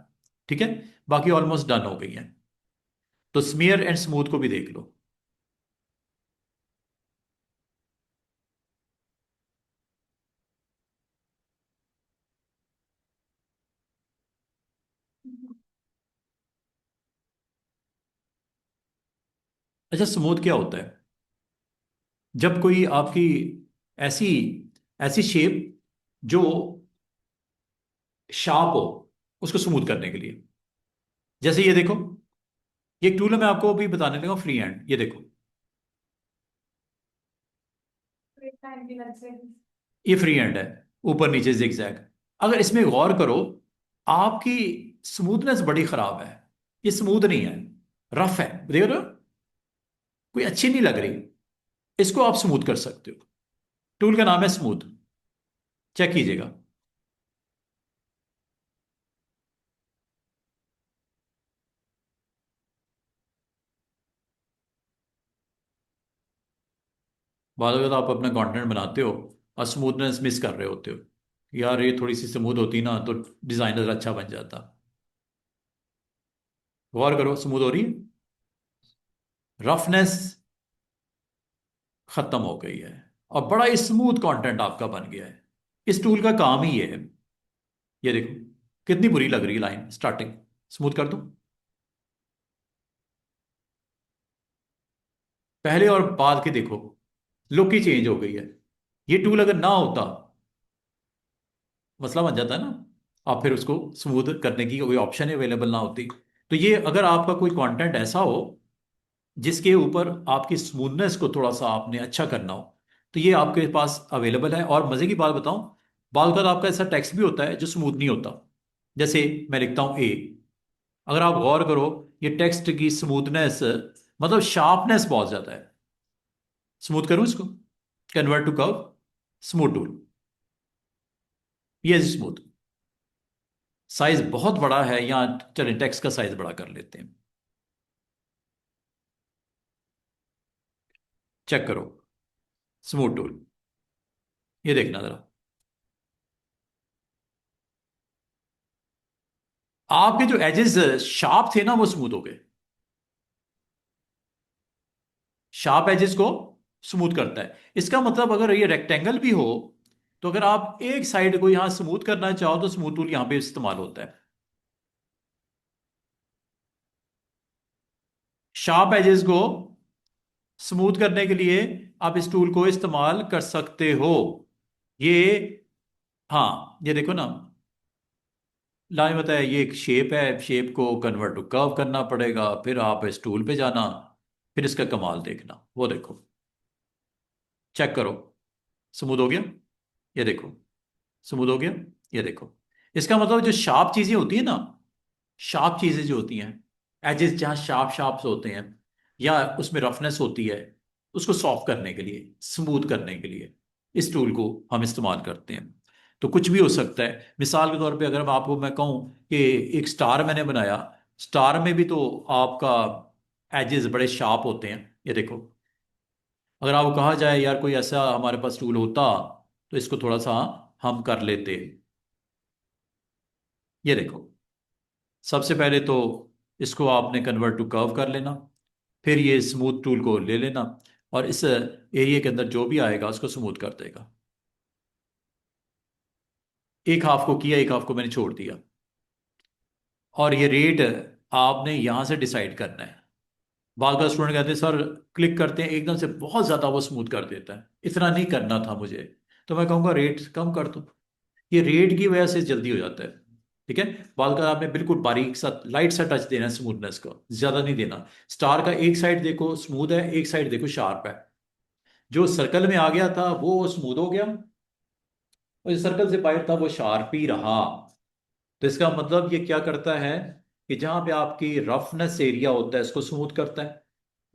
ठीक है। बाकी ऑलमोस्ट डन हो गई है। तो स्मेयर एंड स्मूथ को भी देख लो। अच्छा, स्मूथ क्या होता है? जब कोई आपकी ऐसी ऐसी शेप जो शार्प हो, उसको स्मूथ करने के लिए। जैसे ये देखो, ये एक टूल है, मैं आपको अभी बताने लगा, फ्री हैंड। ये देखो, ये फ्री हैंड है, ऊपर नीचे जिगजैग। अगर इसमें गौर करो, आपकी स्मूथनेस बड़ी खराब है, ये स्मूथ नहीं है, रफ है, देख रहे हो? कोई अच्छी नहीं लग रही। इसको आप स्मूथ कर सकते हो। टूल का नाम है स्मूथ, चेक कीजिएगा। बाद में तो आप अपना कंटेंट बनाते हो और स्मूथनेस मिस कर रहे होते हो, यार ये थोड़ी सी स्मूथ होती ना तो डिजाइनर अच्छा बन जाता। गौर करो, स्मूथ हो रही है, रफनेस खत्म हो गई है, और बड़ा ही स्मूथ कंटेंट आपका बन गया है। इस टूल का काम ही ये है। ये देखो कितनी बुरी लग रही है लाइन स्टार्टिंग, स्मूथ कर दूं? पहले और बाद के देखो, लुक ही चेंज हो गई है। ये टूल अगर ना होता, मसला बन जाता है ना। आप फिर उसको स्मूथ करने की कोई ऑप्शन अवेलेबल ना होती। तो ये अगर आपका कोई कंटेंट ऐसा हो जिसके ऊपर आपकी स्मूथनेस को थोड़ा सा आपने अच्छा करना हो, तो ये आपके पास अवेलेबल है। और मजे की बात बताऊं, बाल का आपका ऐसा टेक्स्ट भी होता है जो स्मूथ नहीं होता। जैसे मैं लिखता हूं ए, अगर आप गौर करो, ये टेक्स्ट की स्मूथनेस, मतलब शार्पनेस बहुत ज्यादा है। स्मूथ करूं इसको, convert to curve, smooth tool. ये स्मूथ। साइज बहुत बड़ा है, यहाँ चलिए टेक्स्ट का साइज बड़ा कर लेते हैं। चेक करो स्मूथ टूल, ये देखना जरा। आपके जो एजेस शार्प थे ना वो स्मूथ हो गए। शार्प एजेस को स्मूथ करता है। इसका मतलब अगर ये रेक्टेंगल भी हो तो अगर आप एक साइड को यहां स्मूथ करना चाहो तो स्मूथ टूल यहां पे इस्तेमाल होता है। शार्प एजेस को स्मूथ करने के लिए आप इस टूल को इस्तेमाल कर सकते हो। ये, हाँ ये देखो ना, लाइन बताया ये एक शेप है, शेप को कन्वर्ट टू कर्व करना पड़ेगा, फिर आप इस टूल पे जाना, फिर इसका कमाल देखना। वो देखो, चेक करो, स्मूथ हो गया। ये देखो स्मूथ हो गया। ये देखो, इसका मतलब जो शार्प चीजें होती है ना, शार्प चीजें जो होती हैं, एजेस जहाँ शार्प शार्प होते हैं या उसमें रफनेस होती है, उसको सॉफ्ट करने के लिए, स्मूथ करने के लिए इस टूल को हम इस्तेमाल करते हैं। तो कुछ भी हो सकता है। मिसाल के तौर पे अगर मैं आपको मैं कहूँ कि एक स्टार मैंने बनाया, स्टार में भी तो आपका एजेस बड़े शार्प होते हैं। ये देखो, अगर आपको कहा जाए यार कोई ऐसा हमारे पास टूल होता तो इसको थोड़ा सा हम कर लेते। ये देखो, सबसे पहले तो इसको आपने कन्वर्ट टू कर्व कर लेना, फिर ये स्मूथ टूल को ले लेना और इस एरिया के अंदर जो भी आएगा उसको स्मूथ कर देगा। एक हाफ को किया, एक हाफ को मैंने छोड़ दिया। और ये रेट आपने यहां से डिसाइड करना है। बाद का स्टूडेंट कहते हैं सर, क्लिक करते हैं एकदम से बहुत ज्यादा वो स्मूथ कर देता है, इतना नहीं करना था मुझे। तो मैं कहूँगा रेट कम कर दो, ये रेट की वजह से जल्दी हो जाता है। ठीक है, बाल का आपने बिल्कुल बारीक सा लाइट सा टच देना है, स्मूथनेस को ज्यादा नहीं देना। स्टार का एक साइड देखो स्मूथ है, एक साइड देखो शार्प है। जो सर्कल में आ गया था वो स्मूथ हो गया, और जो सर्कल से बाहर था वो शार्प ही रहा। तो इसका मतलब ये क्या करता है कि जहां पे आपकी रफनेस एरिया होता है इसको स्मूथ करता है,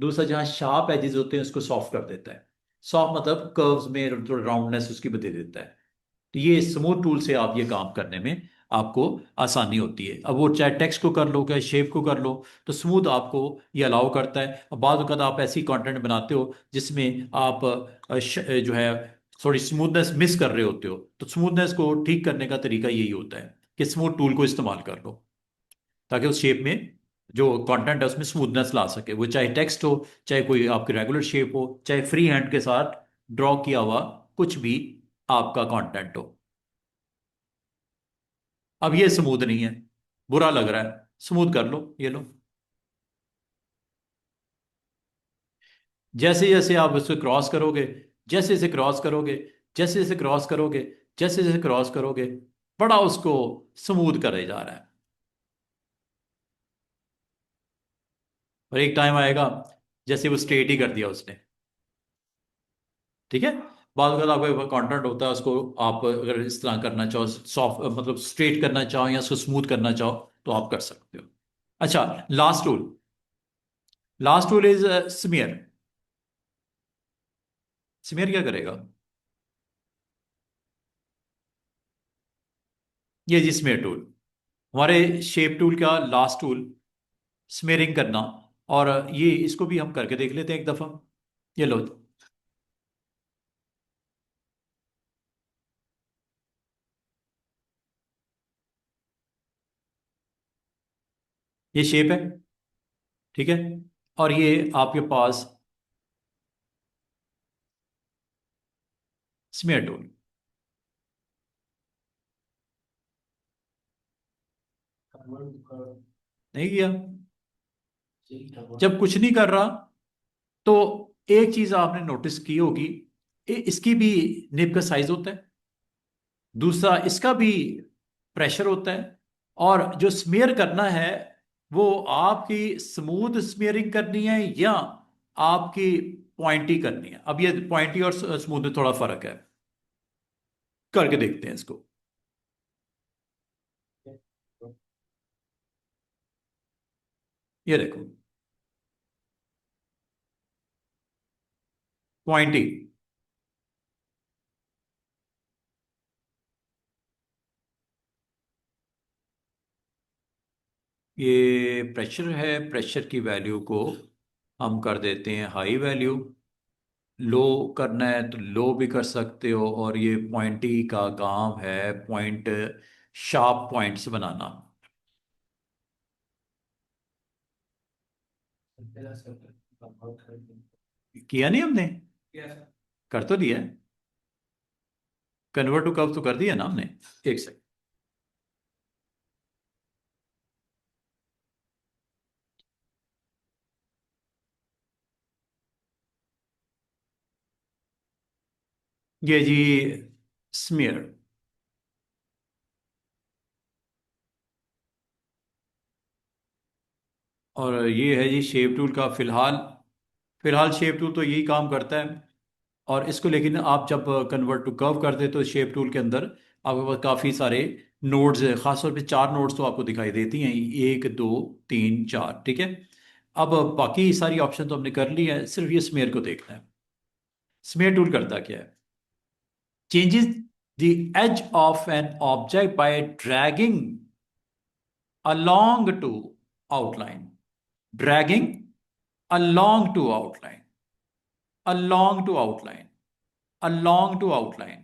दूसरा जहां शार्प एजेस होते हैं उसको सॉफ्ट कर देता है। सॉफ्ट मतलब कर्व्स में राउंडनेस उसकी बदल देता है। तो ये स्मूथ टूल से आप ये काम करने में आपको आसानी होती है। अब वो चाहे टेक्स्ट को कर लो, चाहे शेप को कर लो, तो स्मूथ आपको ये अलाउ करता है। और बाद वक़्त आप ऐसी कंटेंट बनाते हो जिसमें आप जो है थोड़ी स्मूथनेस मिस कर रहे होते हो, तो स्मूथनेस को ठीक करने का तरीका यही होता है कि स्मूथ टूल को इस्तेमाल कर लो, ताकि उस शेप में जो कंटेंट है उसमें स्मूथनेस ला सके। वो चाहे टेक्स्ट हो, चाहे कोई आपकी रेगुलर शेप हो, चाहे फ्री हैंड के साथ ड्रॉ किया हुआ कुछ भी आपका कंटेंट हो। अब ये स्मूथ नहीं है, बुरा लग रहा है, स्मूथ कर लो, ये लो। जैसे जैसे आप उसको क्रॉस करोगे, जैसे जैसे क्रॉस करोगे, जैसे जैसे क्रॉस करोगे, जैसे जैसे क्रॉस करोगे, बड़ा उसको स्मूथ करे जा रहा है। और एक टाइम आएगा जैसे वो स्ट्रेट ही कर दिया उसने। ठीक है, बाद अगर आपका कंटेंट होता है उसको आप अगर इस तरह करना चाहो, सॉफ्ट मतलब स्ट्रेट करना चाहो या उसको स्मूथ करना चाहो, तो आप कर सकते हो। अच्छा, last tool, last tool is smear. Smear क्या करेगा? ये जी स्मीयर टूल, हमारे शेप टूल का लास्ट टूल, स्मेयरिंग करना। और ये इसको भी हम करके देख लेते हैं एक दफा। ये लो, ये शेप है। ठीक है, और ये आपके पास स्मेयर टूल। नहीं किया? जब कुछ नहीं कर रहा तो एक चीज आपने नोटिस की होगी, इसकी भी निब का साइज होता है, दूसरा इसका भी प्रेशर होता है। और जो स्मेयर करना है वो आपकी स्मूथ स्मेयरिंग करनी है या आपकी पॉइंटी करनी है। अब ये पॉइंटी और स्मूथ में थोड़ा फर्क है, करके देखते हैं इसको। ये देखो, पॉइंटी। ये प्रेशर है, प्रेशर की वैल्यू को हम कर देते हैं हाई वैल्यू। लो करना है तो लो भी कर सकते हो, और ये पॉइंटी का काम है, पॉइंट शार्प पॉइंट्स बनाना। किया नहीं हमने? कर तो दिया है। कन्वर्ट टू कर्व तो कर दिया ना हमने। एक सेकंड। ये जी स्मीयर। और ये है जी शेप टूल का। फिलहाल फिलहाल शेप टूल तो यही काम करता है। और इसको लेकिन आप जब कन्वर्ट टू कर्व करते तो शेप टूल के अंदर आपके पास काफ़ी सारे नोड्स है, खासतौर पे 4 नोड्स तो आपको दिखाई देती हैं, 1 2 3 4, ठीक है। अब बाकी सारी ऑप्शन तो हमने कर ली है, सिर्फ ये स्मेयर को देखना है। स्मेयर टूल करता क्या है? Changes the edge of an object by dragging along to outline, dragging along to outline, along to outline, along to outline।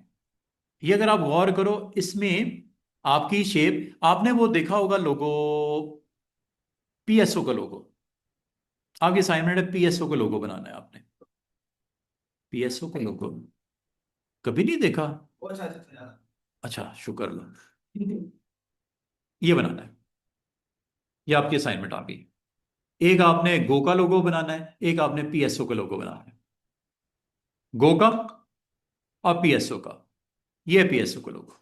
ये अगर आप गौर करो इसमें, आपकी शेप, आपने वो देखा होगा लोगो, पीएसओ का लोगो। आपकी असाइनमेंट है पीएसओ का लोगो बनाना है आपने। पीएसओ का लोगो कभी नहीं देखा? अच्छा, शुक्र लो। ये बनाना है। ये आपकी असाइनमेंट आ गई। एक आपने गो का लोगो बनाना है, एक आपने पीएसओ का लोगो बनाना है। गो का और पीएसओ का। ये पीएसओ का लोगो।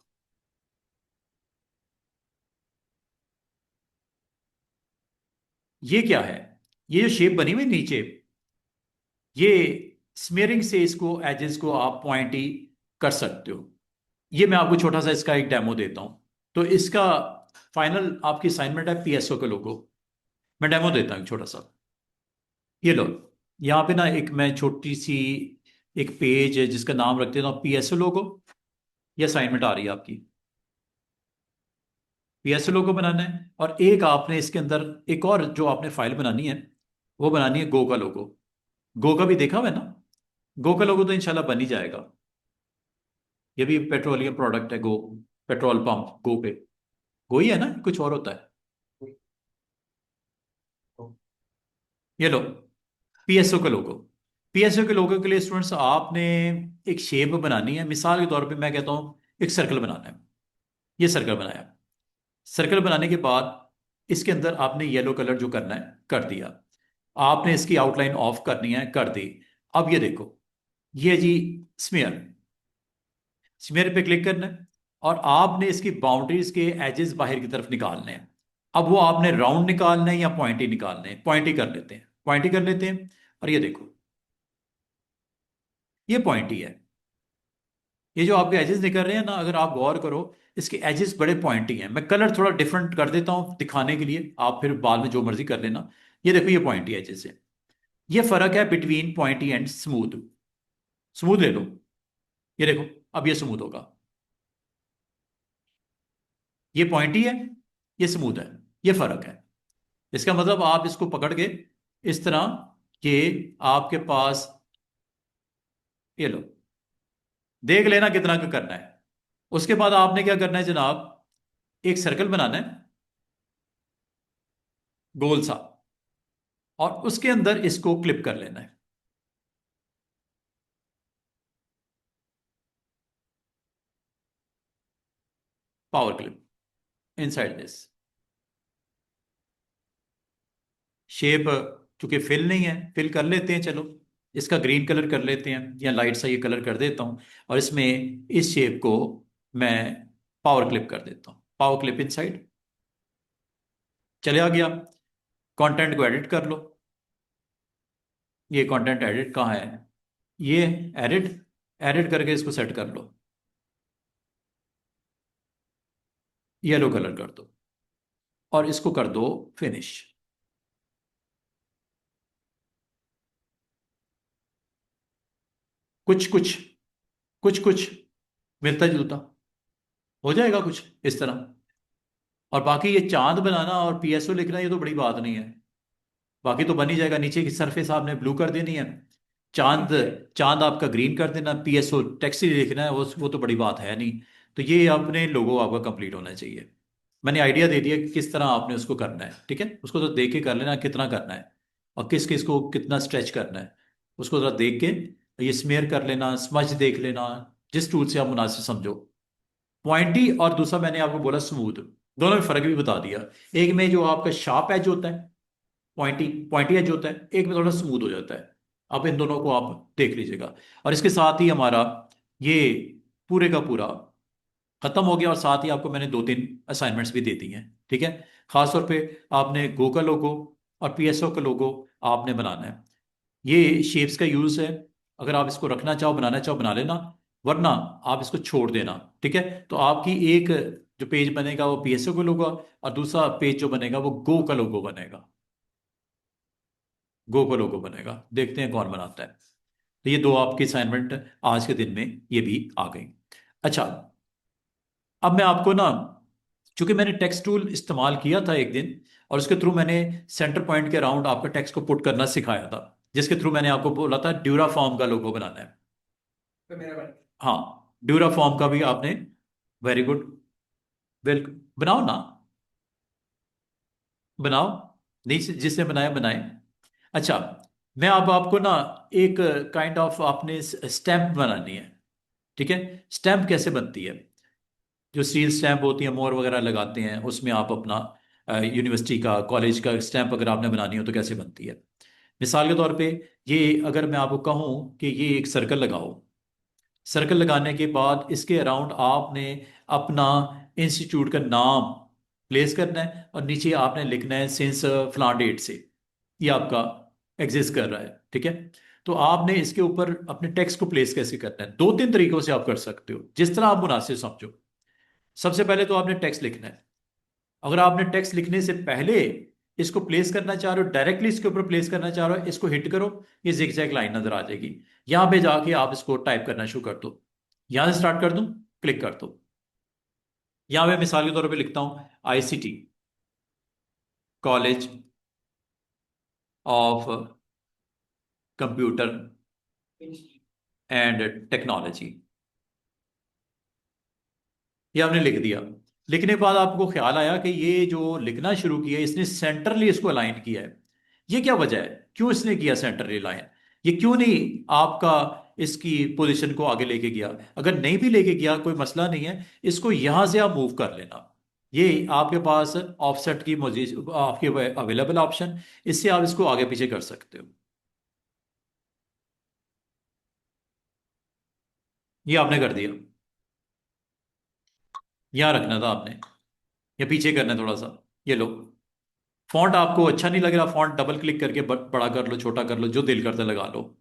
ये क्या है? ये जो शेप बनी हुई नीचे, ये स्मेयरिंग से इसको एजेस को आप पॉइंटी कर सकते हो। ये मैं आपको छोटा सा इसका एक डेमो देता हूं। तो इसका फाइनल आपकी असाइनमेंट है पीएसओ का लोगो। मैं डेमो देता हूं छोटा सा। ये लो, यहाँ पे ना एक मैं छोटी सी एक पेज है जिसका नाम रख देता हूं पीएसओ लोगो। ये असाइनमेंट आ रही है आपकी। पीएसओ लोगो बनाना है, और एक आपने इसके अंदर एक और जो आपने फाइल बनानी है, वो बनानी है गो का लोगो। गो का भी देखा हुआ है ना? गो का लोगो तो इंशाल्लाह बन ही जाएगा। ये भी पेट्रोलियम प्रोडक्ट है, गो। पेट्रोल पंप गो पे। गो ही है ना, कुछ और होता है? ये लो, पीएसओ का लोगो। पीएसओ के लोगो के लिए स्टूडेंट्स आपने एक शेप बनानी है। मिसाल के तौर पे मैं कहता हूं एक सर्कल बनाना है। ये सर्कल बनाया। सर्कल बनाने के बाद इसके अंदर आपने येलो कलर जो करना है कर दिया। आपने इसकी आउटलाइन ऑफ करनी है, कर दी। अब ये देखो, ये जी स्मेयर। स्मेयर पे क्लिक करना है, और आपने इसकी बाउंड्रीज के एजेस बाहर की तरफ निकालने हैं। अब वो आपने राउंड निकालना है या पॉइंटी निकालने हैं? पॉइंटी कर लेते हैं, पॉइंटी कर लेते हैं। और ये देखो, ये पॉइंटी है। ये जो आपके एजेस निकल रहे हैं ना, अगर आप गौर करो, इसके एजेस बड़े पॉइंटी हैं। मैं कलर थोड़ा डिफरेंट कर देता हूं दिखाने के लिए, आप फिर बाद में जो मर्जी कर लेना। ये देखो, ये पॉइंटी एजेस है। ये फर्क है between pointy and smooth. Smooth ले लो, ये देखो, अब ये स्मूथ होगा। ये पॉइंटी है, ये स्मूथ है। ये फर्क है। इसका मतलब आप इसको पकड़ के इस तरह के, आपके पास, ये लो, देख लेना कितना का करना है। उसके बाद आपने क्या करना है जनाब, एक सर्कल बनाना है, गोल सा, और उसके अंदर इसको क्लिप कर लेना है। Power clip inside this shape. चूंकि फिल नहीं है, फिल कर लेते हैं, चलो इसका ग्रीन कलर कर लेते हैं, या लाइट सा ये कलर कर देता हूं। और इसमें इस शेप को मैं पावर क्लिप कर देता हूं। पावर क्लिप इनसाइड चले आ गया। कंटेंट को एडिट कर लो। ये कंटेंट एडिट कहाँ है? ये एडिट। एडिट करके इसको सेट कर लो। येलो कलर कर दो, और इसको कर दो फिनिश। कुछ कुछ, कुछ कुछ मिलता जुलता हो जाएगा कुछ इस तरह। और बाकी ये चांद बनाना और पीएसओ लिखना ये तो बड़ी बात नहीं है, बाकी तो बन ही जाएगा। नीचे की सरफेस आपने ब्लू कर देनी है, चांद चांद आपका ग्रीन कर देना, पीएसओ टेक्स्ट ही लिखना है, वो तो बड़ी बात है नहीं। तो ये अपने लोगो आपका कंप्लीट होना चाहिए। मैंने आइडिया दे दिया कि किस तरह आपने उसको करना है, ठीक है। उसको तो देख के कर लेना कितना करना है और किस किस को कितना स्ट्रेच करना है, उसको जरा देख के ये स्मेयर कर लेना, स्मज देख लेना, जिस टूल से आप मुनासिब समझो। पॉइंटी और दूसरा मैंने आपको बोला स्मूथ, दोनों में फर्क भी बता दिया। एक में जो आपका शार्प एज होता है, पॉइंटी पॉइंटी एज होता है, एक में थोड़ा स्मूथ हो जाता है। अब इन दोनों को आप देख लीजिएगा। और इसके साथ ही हमारा ये पूरे का पूरा खत्म हो गया, और साथ ही आपको मैंने 2-3 असाइनमेंट्स भी दे दी हैं, ठीक है। खासतौर पे आपने गो का लोगो और पीएसओ का लोगो आपने बनाना है। ये शेप्स का यूज है, अगर आप इसको रखना चाहो बनाना चाहो बना लेना, वरना आप इसको छोड़ देना, ठीक है। तो आपकी एक जो पेज बनेगा वो पीएसओ का लोगो, और दूसरा पेज जो बनेगा वो गो का लोगो बनेगा, गो का लोगो बनेगा। देखते हैं कौन बनाता है। तो ये दो आपकी असाइनमेंट आज के दिन में ये भी आ गई। अच्छा, अब मैं आपको ना, चूंकि मैंने टेक्स्ट टूल इस्तेमाल किया था एक दिन, और उसके थ्रू मैंने सेंटर पॉइंट के अराउंड आपका टेक्स्ट को पुट करना सिखाया था, जिसके थ्रू मैंने आपको बोला था ड्यूरा फॉर्म का लोगो बनाना है। तो मेरा भाई हाँ, ड्यूरा फॉर्म का भी आपने, वेरी गुड, बिल्कुल बनाओ ना, बनाओ, नहीं जिसने बनाया बनाए। अच्छा, मैं अब आपको ना एक काइंड ऑफ आपने स्टैंप बनानी है, ठीक है। स्टैंप कैसे बनती है, जो स्टील स्टैंप होती है, मोर वगैरह लगाते हैं उसमें, आप अपना यूनिवर्सिटी का कॉलेज का स्टैंप अगर आपने बनानी हो तो कैसे बनती है। मिसाल के तौर पे, ये अगर मैं आपको कहूँ कि ये एक सर्कल लगाओ, सर्कल लगाने के बाद इसके अराउंड आपने अपना इंस्टीट्यूट का नाम प्लेस करना है, और नीचे आपने लिखना है सिंस फलां डेट से ये आपका एग्जिस्ट कर रहा है, ठीक है। तो आपने इसके ऊपर अपने टेक्स्ट को प्लेस कैसे करना है, 2-3 तरीकों से आप कर सकते हो, जिस तरह आप मुनासिब समझो। सबसे पहले तो आपने टेक्स्ट लिखना है। अगर आपने टेक्स्ट लिखने से पहले इसको प्लेस करना चाह रहे हो, डायरेक्टली इसके ऊपर प्लेस करना चाह रहे हो, इसको हिट करो, ये जिगजैग लाइन नजर आ जाएगी। यहां पे जाके आप इसको टाइप करना शुरू कर दो। यहां से स्टार्ट कर दूं, क्लिक कर दो। यहां पे मिसाल के तौर पे लिखता हूं ICT college of computer and technology, ये आपने लिख दिया। लिखने के बाद आपको ख्याल आया कि ये जो लिखना शुरू किया इसने सेंटरली इसको अलाइन किया है। ये क्या वजह है, क्यों इसने किया सेंटरली अलाइन, ये क्यों नहीं आपका इसकी पोजीशन को आगे लेके गया। अगर नहीं भी लेके गया कोई मसला नहीं है, इसको यहां से आप मूव कर लेना। ये आपके पास ऑफसेट की मौजूद आपके अवेलेबल ऑप्शन, इससे आप इसको आगे पीछे कर सकते हो। ये आपने कर दिया, यहां रखना था आपने, या पीछे करना है थोड़ा सा। ये लो, फॉन्ट आपको अच्छा नहीं लग रहा, फॉन्ट डबल क्लिक करके बड़ा कर लो, छोटा कर लो, जो दिल करता है लगा लो।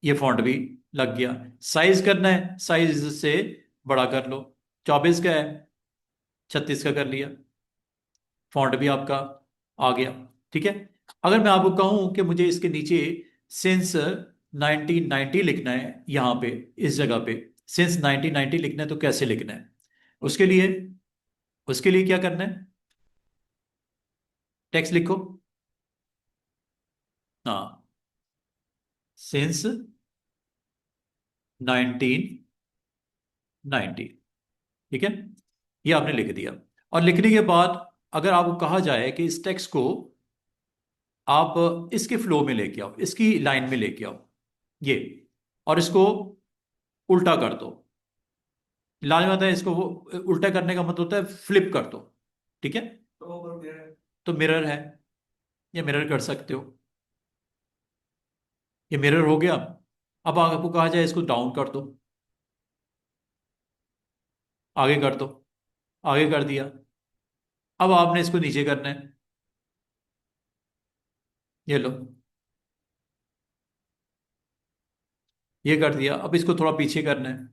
ये फॉन्ट भी लग गया। साइज करना है, साइज से बड़ा कर लो, 24 का है, 36 का कर लिया, फॉन्ट भी आपका आ गया, ठीक है। अगर मैं आपको कहूं कि मुझे इसके नीचे सिंस 1990 लिखना है, यहां पे इस जगह पे सिंस 1990 लिखना है, तो कैसे लिखना है। उसके लिए उसके लिए क्या करना है, टेक्स्ट लिखो। हाँ, सिंस 1990, ठीक है, ये आपने लिख दिया। और लिखने के बाद अगर आपको कहा जाए कि इस टेक्स्ट को आप इसके फ्लो में लेके आओ, इसकी लाइन में लेके आओ, ये, और इसको उल्टा कर दो। लाजमी होता है इसको, वो उल्टा करने का मतलब होता है फ्लिप कर दो, ठीक है। तो मिरर है, ये मिरर कर सकते हो, ये मिरर हो गया। अब आपको कहा जाए इसको डाउन कर दो, आगे कर दो, आगे कर दिया। अब आपने इसको नीचे करना है, ये लो, ये कर दिया। अब इसको थोड़ा पीछे करना है,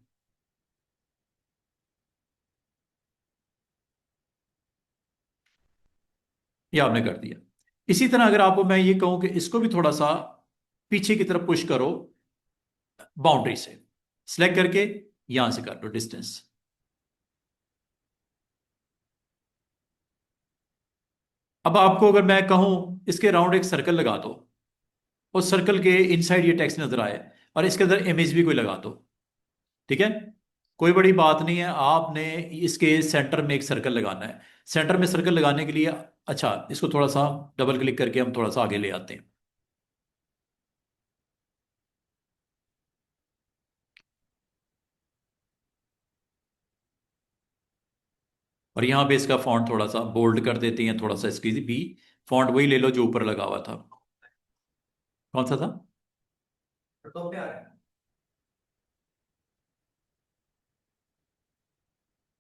ये आपने कर दिया। इसी तरह अगर आपको मैं ये कहूं कि इसको भी थोड़ा सा पीछे की तरफ पुश करो, बाउंड्री से सिलेक्ट करके यहां से कर लो डिस्टेंस, अब आपको अगर मैं कहूं इसके राउंड एक सर्कल लगा दो, उस सर्कल के इनसाइड ये टेक्स्ट नजर आए, और इसके अंदर इमेज भी कोई लगा दो, ठीक है, कोई बड़ी बात नहीं है। आपने इसके सेंटर में एक सर्कल लगाना है। सेंटर में सर्कल लगाने के लिए, अच्छा, इसको थोड़ा सा डबल क्लिक करके हम थोड़ा सा आगे ले आते हैं। और यहाँ पे इसका फॉन्ट थोड़ा सा बोल्ड कर देते हैं, थोड़ा सा इसकी भी फॉन्ट वही ले लो जो ऊपर लगा हुआ था। कौन सा था? तो पे आ रहा है।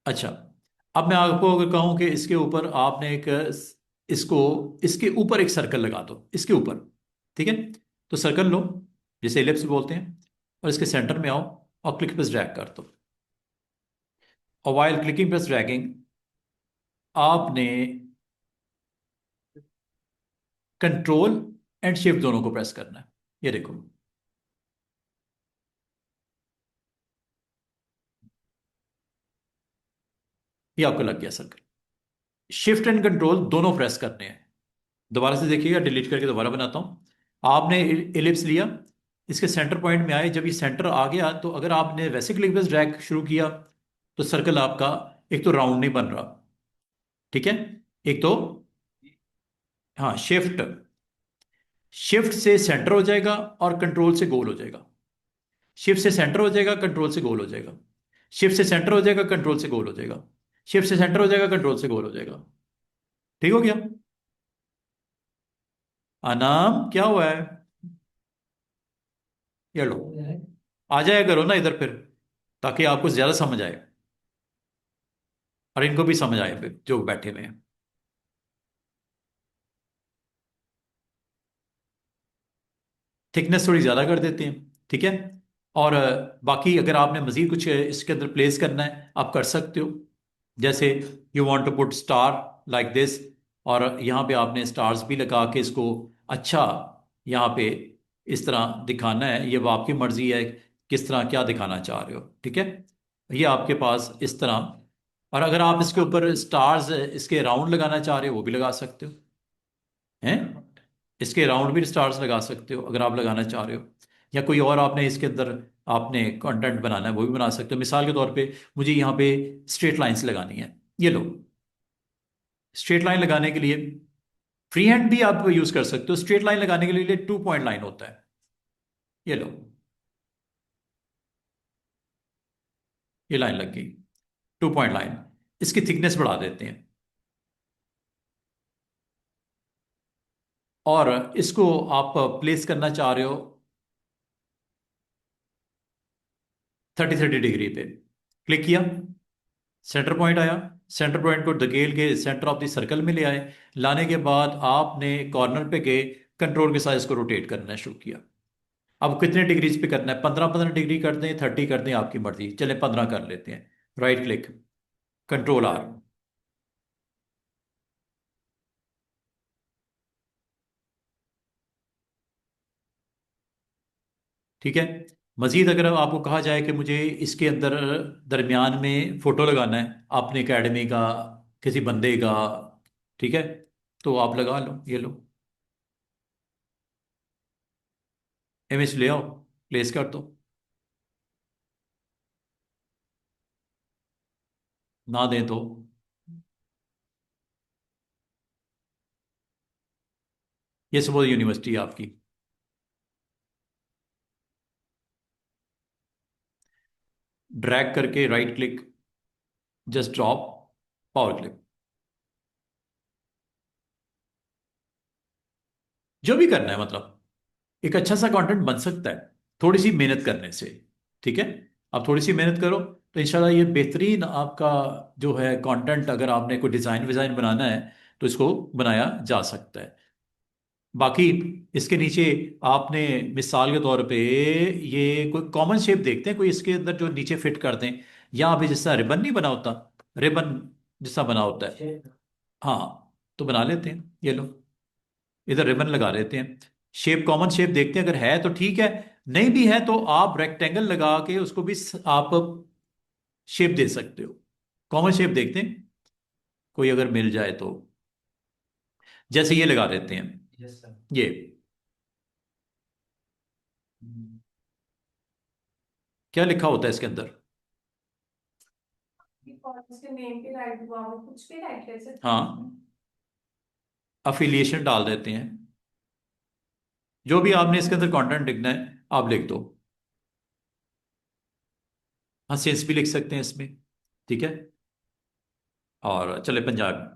अच्छा, अब मैं आपको अगर कहूं कि इसके ऊपर आपने एक, इसको, इसके ऊपर एक सर्कल लगा दो, इसके ऊपर, ठीक है, तो सर्कल लो, जिसे एलिप्स बोलते हैं, और इसके सेंटर में आओ और क्लिक प्रेस ड्रैग कर दो। और वाइल क्लिकिंग प्रेस ड्रैगिंग, आपने कंट्रोल एंड शिफ्ट दोनों को प्रेस करना है। ये देखो, ये आपको लग गया सर्कल। शिफ्ट एंड कंट्रोल दोनों प्रेस करने हैं। दोबारा से देखिएगा, डिलीट करके दोबारा बनाता हूं। आपने एलिप्स लिया, इसके सेंटर पॉइंट में आए, जब ये सेंटर आ गया तो अगर आपने वैसे क्लिक बस ड्रैग शुरू किया तो सर्कल आपका एक तो राउंड नहीं बन रहा, ठीक है, एक तो, हाँ, शिफ्ट, शिफ्ट से सेंटर हो जाएगा और कंट्रोल से गोल हो जाएगा। शिफ्ट से सेंटर हो जाएगा, कंट्रोल से गोल हो जाएगा। शिफ्ट से सेंटर हो जाएगा, कंट्रोल से गोल हो जाएगा। शिफ्ट से सेंटर हो जाएगा, कंट्रोल से गोल हो जाएगा। ठीक हो गया? अनाम क्या हुआ है? ये लो, आ जाया करो ना इधर फिर, ताकि आपको ज्यादा समझ आए और इनको भी समझ आए फिर जो बैठे हुए हैं। थिकनेस थोड़ी ज़्यादा कर देते हैं, ठीक है। और बाकी अगर आपने मज़ीद कुछ इसके अंदर प्लेस करना है आप कर सकते हो, जैसे you want to put star like this, और यहाँ पे आपने स्टार्स भी लगा के इसको, अच्छा, यहाँ पे इस तरह दिखाना है, ये वो आपकी मर्ज़ी है किस तरह क्या दिखाना चाह रहे हो, ठीक है। ये आपके पास इस तरह, और अगर आप इसके ऊपर स्टार्स इसके राउंड लगाना चाह रहे हो वो भी लगा सकते हो, हैं, इसके राउंड भी स्टार्स लगा सकते हो अगर आप लगाना चाह रहे हो, या कोई और आपने इसके अंदर आपने कंटेंट बनाना है वो भी बना सकते हो। मिसाल के तौर पे मुझे यहाँ पे स्ट्रेट लाइंस लगानी है, ये लो, स्ट्रेट लाइन लगाने के लिए फ्री हैंड भी आप यूज कर सकते हो। स्ट्रेट लाइन लगाने के लिए 2 पॉइंट लाइन होता है, ये लो, ये लाइन लग गई, 2 पॉइंट लाइन। इसकी थिकनेस बढ़ा देते हैं और इसको आप प्लेस करना चाह रहे हो 30-30 डिग्री पे, क्लिक किया, सेंटर पॉइंट आया, सेंटर पॉइंट को धकेल के सेंटर ऑफ द सर्कल में ले आए। लाने के बाद आपने कॉर्नर पे गए, कंट्रोल के साथ इसको रोटेट करना शुरू किया। अब कितने डिग्रीज पे करना है? 15-15 डिग्री कर दें, 30 कर दें, आपकी मर्जी, चले 15 कर लेते हैं। राइट क्लिक, कंट्रोल आर, ठीक है। मजीद अगर आपको कहा जाए कि मुझे इसके अंदर दरमियान में फोटो लगाना है अपने एकेडमी का, किसी बंदे का, ठीक है, तो आप लगा लो, ये लो, इमेज ले आओ, प्लेस कर दो, ना दें तो ये सब यूनिवर्सिटी है आपकी। ड्रैग करके right click, just drop, power click, जो भी करना है, मतलब एक अच्छा सा कंटेंट बन सकता है थोड़ी सी मेहनत करने से, ठीक है। आप थोड़ी सी मेहनत करो तो इंशाल्लाह ये बेहतरीन आपका जो है कंटेंट, अगर आपने कोई डिज़ाइन विज़ाइन बनाना है तो इसको बनाया जा सकता है। बाकी इसके नीचे आपने मिसाल के तौर पे ये कोई कॉमन शेप देखते हैं, कोई इसके अंदर जो नीचे फिट कर दें, यहाँ पे जिस तरह रिबन नहीं बना होता, रिबन जिस तरह बना होता है, हाँ, तो बना लेते हैं, ये लो, इधर रिबन लगा लेते हैं। शेप, कॉमन शेप देखते हैं, अगर है तो ठीक है, नहीं भी है तो आप रेक्टेंगल लगा के उसको भी आप शेप दे सकते हो। कॉमन शेप देखते हैं कोई अगर मिल जाए तो, जैसे ये लगा देते हैं, यस सर। ये क्या लिखा होता है इसके अंदर? इसके नेम पे राइट हुआ हो, कुछ भी राइट कर सकते हैं। हाँ, अफिलिएशन डाल देते हैं, जो भी आपने इसके अंदर कंटेंट लिखना है आप लिख दो। हाँ, सेंस भी लिख सकते हैं इसमें, ठीक है। और चले पंजाब,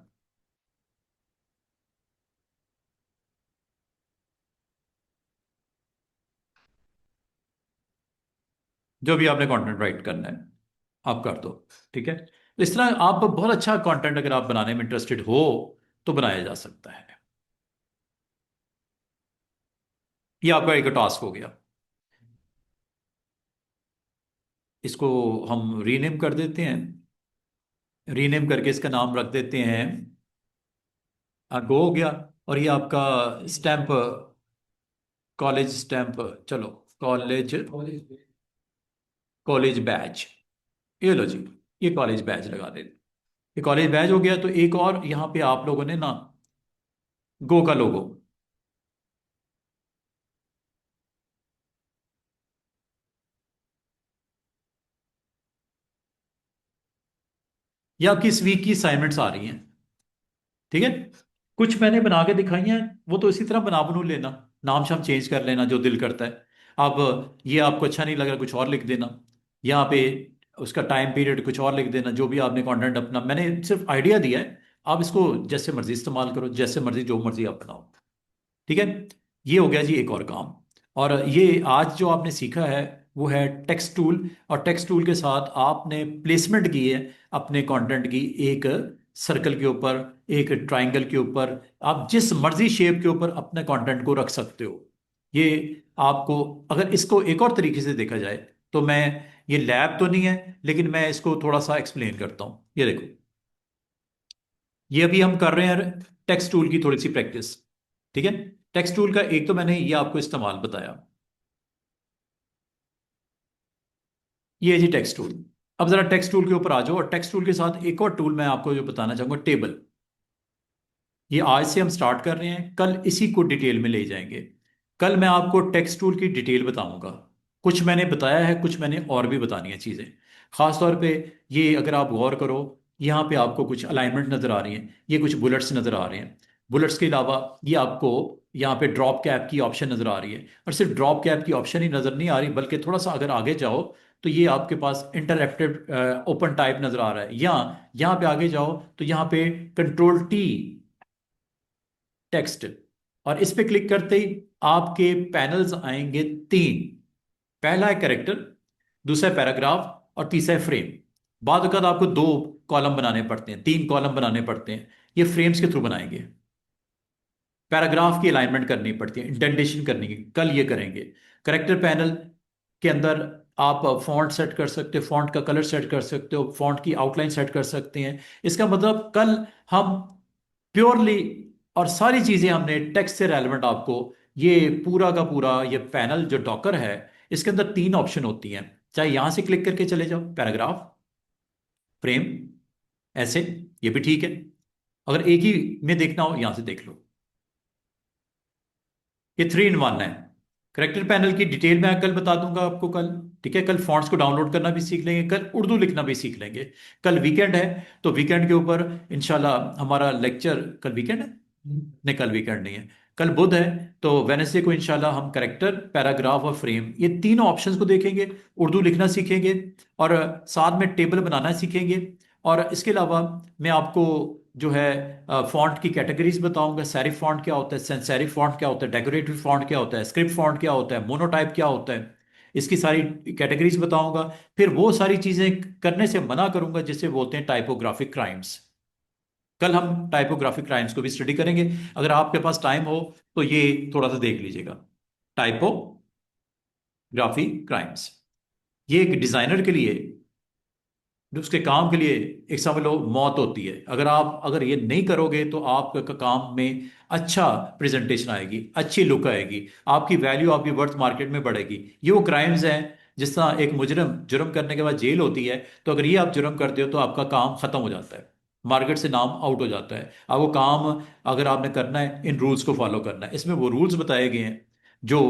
जो भी आपने कंटेंट राइट करना है आप कर दो, ठीक है। तो इस तरह आप बहुत अच्छा कंटेंट अगर आप बनाने में इंटरेस्टेड हो तो बनाया जा सकता है। ये आपका एक टास्क हो गया। इसको हम रीनेम कर देते हैं, रीनेम करके इसका नाम रख देते हैं गो हो गया। और ये आपका स्टैंप, कॉलेज स्टैंप, चलो कॉलेज, कॉलेज कॉलेज बैच, ये लो जी, ये कॉलेज बैच लगा दे। ये कॉलेज बैच हो गया। तो एक और यहाँ पे आप लोगों ने ना गो का लोगो, ये आपकी इस वीक की असाइनमेंट्स आ रही हैं, ठीक है। कुछ मैंने बना के दिखाई हैं, वो तो इसी तरह बना बनू लेना, नाम शाम चेंज कर लेना जो दिल करता है। अब ये आपको अच्छा नहीं लग रहा, कुछ और लिख देना यहाँ पे, उसका टाइम पीरियड कुछ और लिख देना, जो भी आपने कंटेंट अपना, मैंने सिर्फ आइडिया दिया है, आप इसको जैसे मर्जी इस्तेमाल करो, जैसे मर्जी जो मर्जी आप बनाओ, ठीक है। ये हो गया जी एक और काम। और ये आज जो आपने सीखा है वो है टेक्स्ट टूल, और टेक्स्ट टूल के साथ आपने प्लेसमेंट की है अपने कंटेंट की, एक सर्कल के ऊपर, एक ट्राइंगल के ऊपर, आप जिस मर्जी शेप के ऊपर अपने कंटेंट को रख सकते हो। ये आपको, अगर इसको एक और तरीके से देखा जाए तो मैं, ये लैब तो नहीं है लेकिन मैं इसको थोड़ा सा एक्सप्लेन करता हूँ। ये देखो, ये अभी हम कर रहे हैं टेक्स्ट टूल की थोड़ी सी प्रैक्टिस, ठीक है। टेक्स्ट टूल का एक तो मैंने ये आपको इस्तेमाल बताया, ये है जी टेक्स्ट टूल। अब जरा टेक्स्ट टूल के ऊपर आ जाओ, और टेक्स्ट टूल के साथ एक और टूल मैं आपको जो बताना चाहूंगा, टेबल। ये आज से हम स्टार्ट कर रहे हैं, कल इसी को डिटेल में ले जाएंगे। कल मैं आपको टेक्स्ट टूल की डिटेल बताऊंगा, कुछ मैंने बताया है, कुछ मैंने और भी बतानी है चीज़ें। खास तौर पे ये अगर आप गौर करो, यहाँ पे आपको कुछ अलाइनमेंट नज़र आ रही हैं, ये कुछ बुलेट्स नज़र आ रहे हैं। बुलेट्स के अलावा ये आपको यहाँ पे ड्रॉप कैप की ऑप्शन नज़र आ रही है, और सिर्फ ड्रॉप कैप की ऑप्शन ही नज़र नहीं आ रही, बल्कि थोड़ा सा अगर आगे जाओ तो ये आपके पास इंटरएक्टिव ओपन टाइप नज़र आ रहा है। यहाँ पे आगे जाओ तो यहाँ पे कंट्रोल टी टेक्स्ट, और इस पे क्लिक करते ही आपके पैनल्स आएंगे तीन। पहला है कैरेक्टर, दूसरा है पैराग्राफ, और तीसरा है फ्रेम। बाद वक़्त आपको दो कॉलम बनाने पड़ते हैं, तीन कॉलम बनाने पड़ते हैं, ये फ्रेम्स के थ्रू बनाएंगे। पैराग्राफ की अलाइनमेंट करनी पड़ती है, इंडेंटेशन करनी है, कल ये करेंगे। करेक्टर पैनल के अंदर आप फॉन्ट सेट कर सकते हो, फॉन्ट का कलर सेट कर सकते हो, फॉन्ट की आउटलाइन सेट कर सकते हैं। इसका मतलब कल हम प्योरली, और सारी चीज़ें हमने टेक्स्ट से रेलेवेंट आपको, ये पूरा का पूरा ये पैनल जो डॉकर है, इसके अंदर तीन ऑप्शन होती हैं। चाहे यहां से क्लिक करके चले जाओ, पैराग्राफ, फ्रेम, ऐसे, ये भी ठीक है। अगर एक ही में देखना हो यहां से देख लो, ये 3 in 1 है। करेक्टर पैनल की डिटेल मैं कल बता दूंगा आपको कल, ठीक है। कल फॉन्ट्स को डाउनलोड करना भी सीख लेंगे, कल उर्दू लिखना भी सीख लेंगे। कल वीकेंड है तो वीकेंड के ऊपर इंशाल्लाह हमारा लेक्चर, कल वीकेंड है, नहीं कल वीकेंड नहीं है, कल बुध है, तो वेनेसडे को इंशाल्लाह हम करेक्टर, पैराग्राफ और फ्रेम, ये तीनों ऑप्शंस को देखेंगे, उर्दू लिखना सीखेंगे, और साथ में टेबल बनाना सीखेंगे। और इसके अलावा मैं आपको जो है फॉन्ट की कैटेगरीज बताऊंगा, सेरिफ फॉन्ट क्या होता है, सैंस सेरिफ फॉन्ट क्या होता है, डेकोरेटिव फॉन्ट क्या होता है, स्क्रिप्ट फॉन्ट क्या होता है, मोनोटाइप क्या होता है, इसकी सारी कैटेगरीज बताऊंगा। फिर वो सारी चीजें करने से मना करूंगा जिसे बोलते हैं टाइपोग्राफिक क्राइम्स। कल हम टाइपोग्राफिक क्राइम्स को भी स्टडी करेंगे। अगर आपके पास टाइम हो तो ये थोड़ा सा देख लीजिएगा, टाइपोग्राफी क्राइम्स। ये एक डिजाइनर के लिए, जो उसके काम के लिए एक समझ लो मौत होती है। अगर ये नहीं करोगे तो आपका काम में अच्छा प्रेजेंटेशन आएगी, अच्छी लुक आएगी, आपकी वैल्यू, आपकी वर्थ मार्केट में बढ़ेगी। ये वो क्राइम्स हैं, जिस तरह एक मुजरम जुर्म करने के बाद जेल होती है, तो अगर ये आप जुर्म करते हो तो आपका काम खत्म हो जाता है। मार्केट से नाम आउट हो जाता है। आपको काम अगर आपने करना है, इन रूल्स को फॉलो करना है। इसमें वो रूल्स बताए गए हैं जो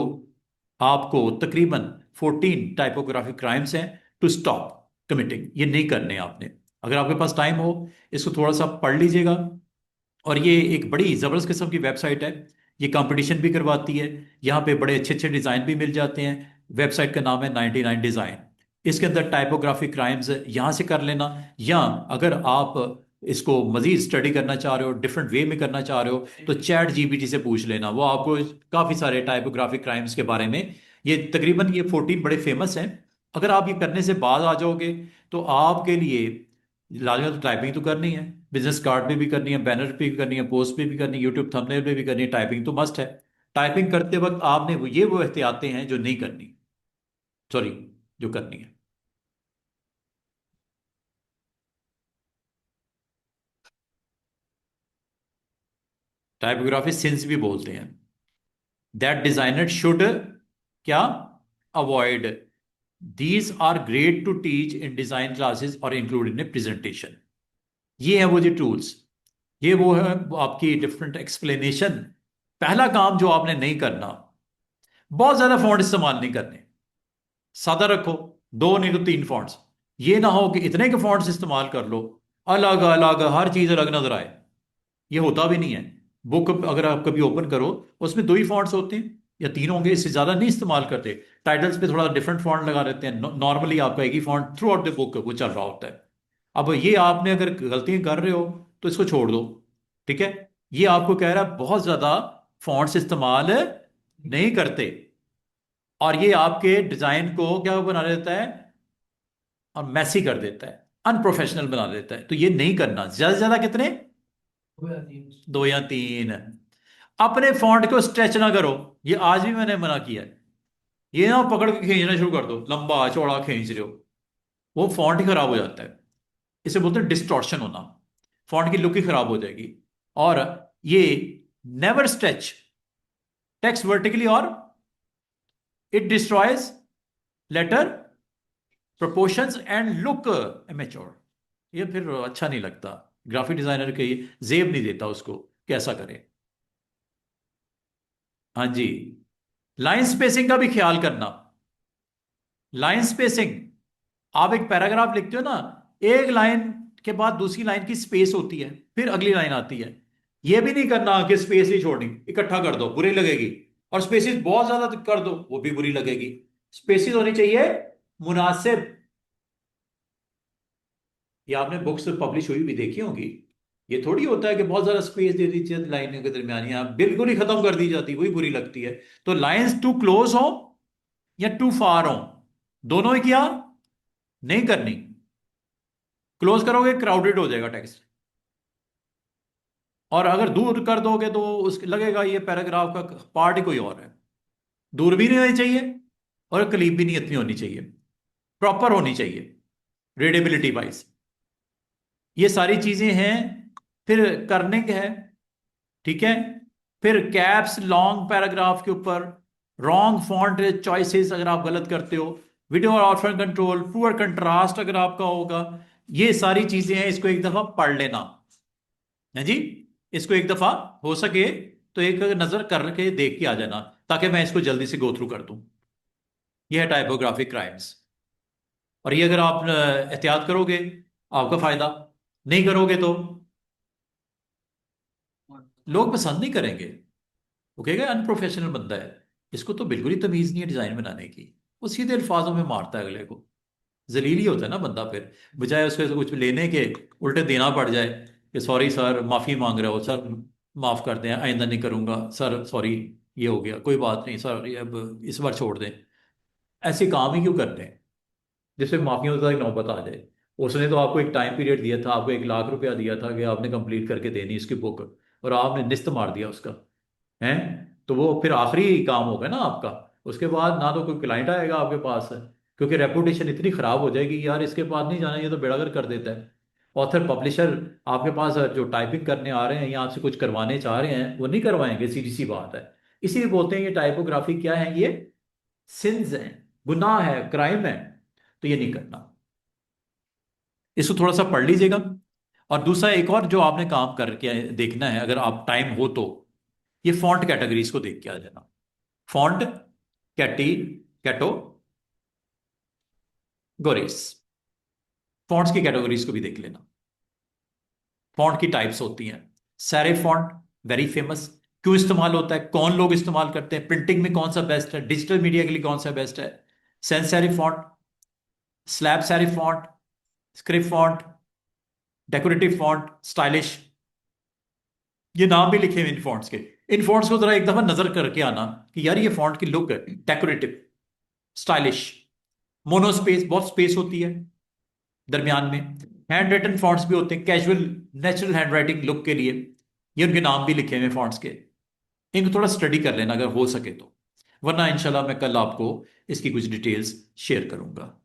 आपको तकरीबन 14 टाइपोग्राफिक क्राइम्स हैं टू स्टॉप कमिटिंग। ये नहीं करने आपने। अगर आपके पास टाइम हो, इसको थोड़ा सा पढ़ लीजिएगा। और ये एक बड़ी ज़बरदस्त किस्म की वेबसाइट है। ये कंपटीशन भी करवाती है। यहाँ पे बड़े अच्छे अच्छे डिज़ाइन भी मिल जाते हैं। वेबसाइट का नाम है 99 डिज़ाइन। इसके अंदर टाइपोग्राफिक क्राइम्स यहाँ से कर लेना। या अगर आप इसको मजीद स्टडी करना चाह रहे हो, डिफरेंट वे में करना चाह रहे हो, तो चैट जीपीटी से पूछ लेना। वो आपको काफ़ी सारे टाइपोग्राफिक क्राइम्स के बारे में, ये तकरीबन ये 14 बड़े फेमस हैं। अगर आप ये करने से बाज आ जाओगे तो आपके लिए लाजमी तो टाइपिंग तो करनी है, बिजनेस कार्ड पे भी करनी है, बैनर पे भी करनी है, पोस्ट पे भी करनी है, यूट्यूब थंबनेल पे भी करनी है। टाइपिंग तो मस्ट है। टाइपिंग करते वक्त आपने वो एहतियातें हैं जो नहीं करनी, सॉरी, जो करनी है। टाइपोग्राफी सिंस भी बोलते हैं। दैट डिजाइनर शुड क्या avoid. These are great to teach in design classes और इंक्लूड इन ए प्रेजेंटेशन। ये है वो जो टूल्स, ये वो है वो आपकी डिफरेंट एक्सप्लेनेशन। पहला काम जो आपने नहीं करना, बहुत ज्यादा फॉन्ट इस्तेमाल नहीं करने। सादा रखो, दो नहीं तो तीन फॉन्ट्स। ये ना हो कि इतने के फॉन्ट्स इस्तेमाल कर लो, अलग अलग हर चीज अलग नजर आए। ये होता भी नहीं है। बुक अगर आप कभी ओपन करो, उसमें दो ही फॉन्ट्स होते हैं या तीन होंगे, इससे ज्यादा नहीं इस्तेमाल करते। टाइटल्स पे थोड़ा डिफरेंट फॉन्ट लगा देते हैं। नॉर्मली आपका एक ही font throughout the book वो चल रहा होता है। अब ये आपने अगर गलतियां कर रहे हो तो इसको छोड़ दो। ठीक है। ये आपको कह रहा है बहुत ज्यादा फॉन्ट्स इस्तेमाल नहीं करते, और ये आपके डिजाइन को क्या बना देता है, और मैसी कर देता है, अनप्रोफेशनल बना देता है। तो ये नहीं करना। ज्यादा से ज्यादा कितने, हो जाती है। दो या तीन। अपने फॉन्ट को स्ट्रेच ना करो। ये आज भी मैंने मना किया है। ये ना पकड़ के खींचना शुरू कर दो, लंबा चौड़ा खींच रहे हो, वो फॉन्ट ही खराब हो जाता है। इसे बोलते हैं डिस्टॉर्शन होना। फॉन्ट की लुक ही खराब हो जाएगी। और ये नेवर स्ट्रेच टेक्स्ट वर्टिकली, और it destroys letter proportions and look immature. ये फिर अच्छा नहीं लगता। ग्राफिक डिजाइनर के जेब नहीं देता उसको, कैसा करे। हाँ जी। लाइन स्पेसिंग का भी ख्याल करना। लाइन स्पेसिंग, आप एक पैराग्राफ लिखते हो ना, एक लाइन के बाद दूसरी लाइन की स्पेस होती है, फिर अगली लाइन आती है। ये भी नहीं करना कि स्पेस ही छोड़नी, इकट्ठा कर दो बुरी लगेगी। और स्पेसिस बहुत ज्यादा कर दो वो भी बुरी लगेगी। स्पेसिस होनी चाहिए मुनासिब। ये आपने बुक्स पब्लिश हुई भी देखी होंगी। ये थोड़ी होता है कि बहुत ज्यादा स्पेस दे दीजिए लाइनों के दरमियान, यहाँ बिल्कुल ही खत्म कर दी जाती, वही बुरी लगती है। तो लाइंस टू क्लोज हो या टू फार हो, दोनों ही किया नहीं करनी। क्लोज करोगे क्राउडेड हो जाएगा टेक्स्ट, और अगर दूर कर दोगे तो उस लगेगा ये पैराग्राफ का पार्ट ही कोई और है। दूर भी नहीं होनी चाहिए और करीब भी नहीं इतनी होनी चाहिए, प्रॉपर होनी चाहिए रीडेबिलिटी वाइज। ये सारी चीजें हैं। फिर करने के है, ठीक है। फिर कैप्स लॉन्ग पैराग्राफ के ऊपर, रॉन्ग फॉन्ट चॉइसेस अगर आप गलत करते हो, वीडियो और आउटलाइन कंट्रोल, पुअर कंट्रास्ट अगर आपका होगा, ये सारी चीजें हैं। इसको एक दफा पढ़ लेना है जी। इसको एक दफा हो सके तो एक नजर करके देख के आ जाना, ताकि मैं इसको जल्दी से गो थ्रू कर दूं। यह है टाइपोग्राफिक क्राइम्स। और ये अगर आप एहतियात करोगे, आपका फायदा। नहीं करोगे तो लोग पसंद नहीं करेंगे। वो कहेगा अनप्रोफेशनल बंदा है, इसको तो बिल्कुल ही तमीज नहीं है डिजाइन बनाने की। वो सीधे अल्फाजों में मारता है अगले को। जलील ही होता है ना बंदा फिर, बजाय उसके से कुछ लेने के उल्टे देना पड़ जाए कि सॉरी सर, माफी मांग रहे हो सर, माफ कर दें, आइंदा नहीं करूंगा सर, सॉरी, ये हो गया, कोई बात नहीं सर, ये अब इस बार छोड़ दें। ऐसे काम ही क्यों करते हैं जिससे माफियों तक नौबत आ जाए। उसने तो आपको एक टाइम पीरियड दिया था, आपको 1 लाख रुपया दिया था कि आपने कंप्लीट करके देनी इसकी बुक, और आपने निस्त मार दिया उसका, है। तो वो फिर आखिरी काम होगा ना आपका। उसके बाद ना तो कोई क्लाइंट आएगा आपके पास, क्योंकि रेपुटेशन इतनी खराब हो जाएगी कि यार इसके पास नहीं जाना, ये तो बेड़ागर कर देता है। ऑथर पब्लिशर आपके पास जो टाइपिंग करने आ रहे हैं या आपसे कुछ करवाने चाह रहे हैं, वो नहीं करवाएंगे, सीधी सी बात है। इसीलिए बोलते हैं ये टाइपोग्राफी क्या है, ये सिंस है, गुनाह है, क्राइम है। तो ये नहीं करना। इसको थोड़ा सा पढ़ लीजिएगा। और दूसरा एक और जो आपने काम करके देखना है, अगर आप टाइम हो तो, ये फॉन्ट कैटेगरीज को देख के आ जाना। फॉन्ट कैटेगोरीज, फॉन्ट्स की कैटेगरीज को भी देख लेना। फॉन्ट की टाइप्स होती हैं। सैरिफ फॉन्ट वेरी फेमस, क्यों इस्तेमाल होता है, कौन लोग इस्तेमाल करते हैं, प्रिंटिंग में कौन सा बेस्ट है, डिजिटल मीडिया के लिए कौन सा बेस्ट है। Sans serif font, slab serif font, script font, decorative font, stylish, ये नाम भी लिखे हुए इन फॉन्ट्स के। इन फॉन्ट्स को जरा एक दफा नजर करके आना कि यार ये फॉन्ट की लुक है, डेकोरेटिव, स्टाइलिश, मोनोस्पेस, बहुत स्पेस होती है दरमियान में। हैंड रिटन फॉन्ट्स भी होते हैं, casual natural hand writing look के लिए, ये उनके नाम भी लिखे हुए फॉन्ट्स के। इनको थोड़ा स्टडी कर लेना अगर हो सके तो, वरना इंशाल्लाह मैं कल आपको इसकी कुछ डिटेल्स शेयर करूंगा।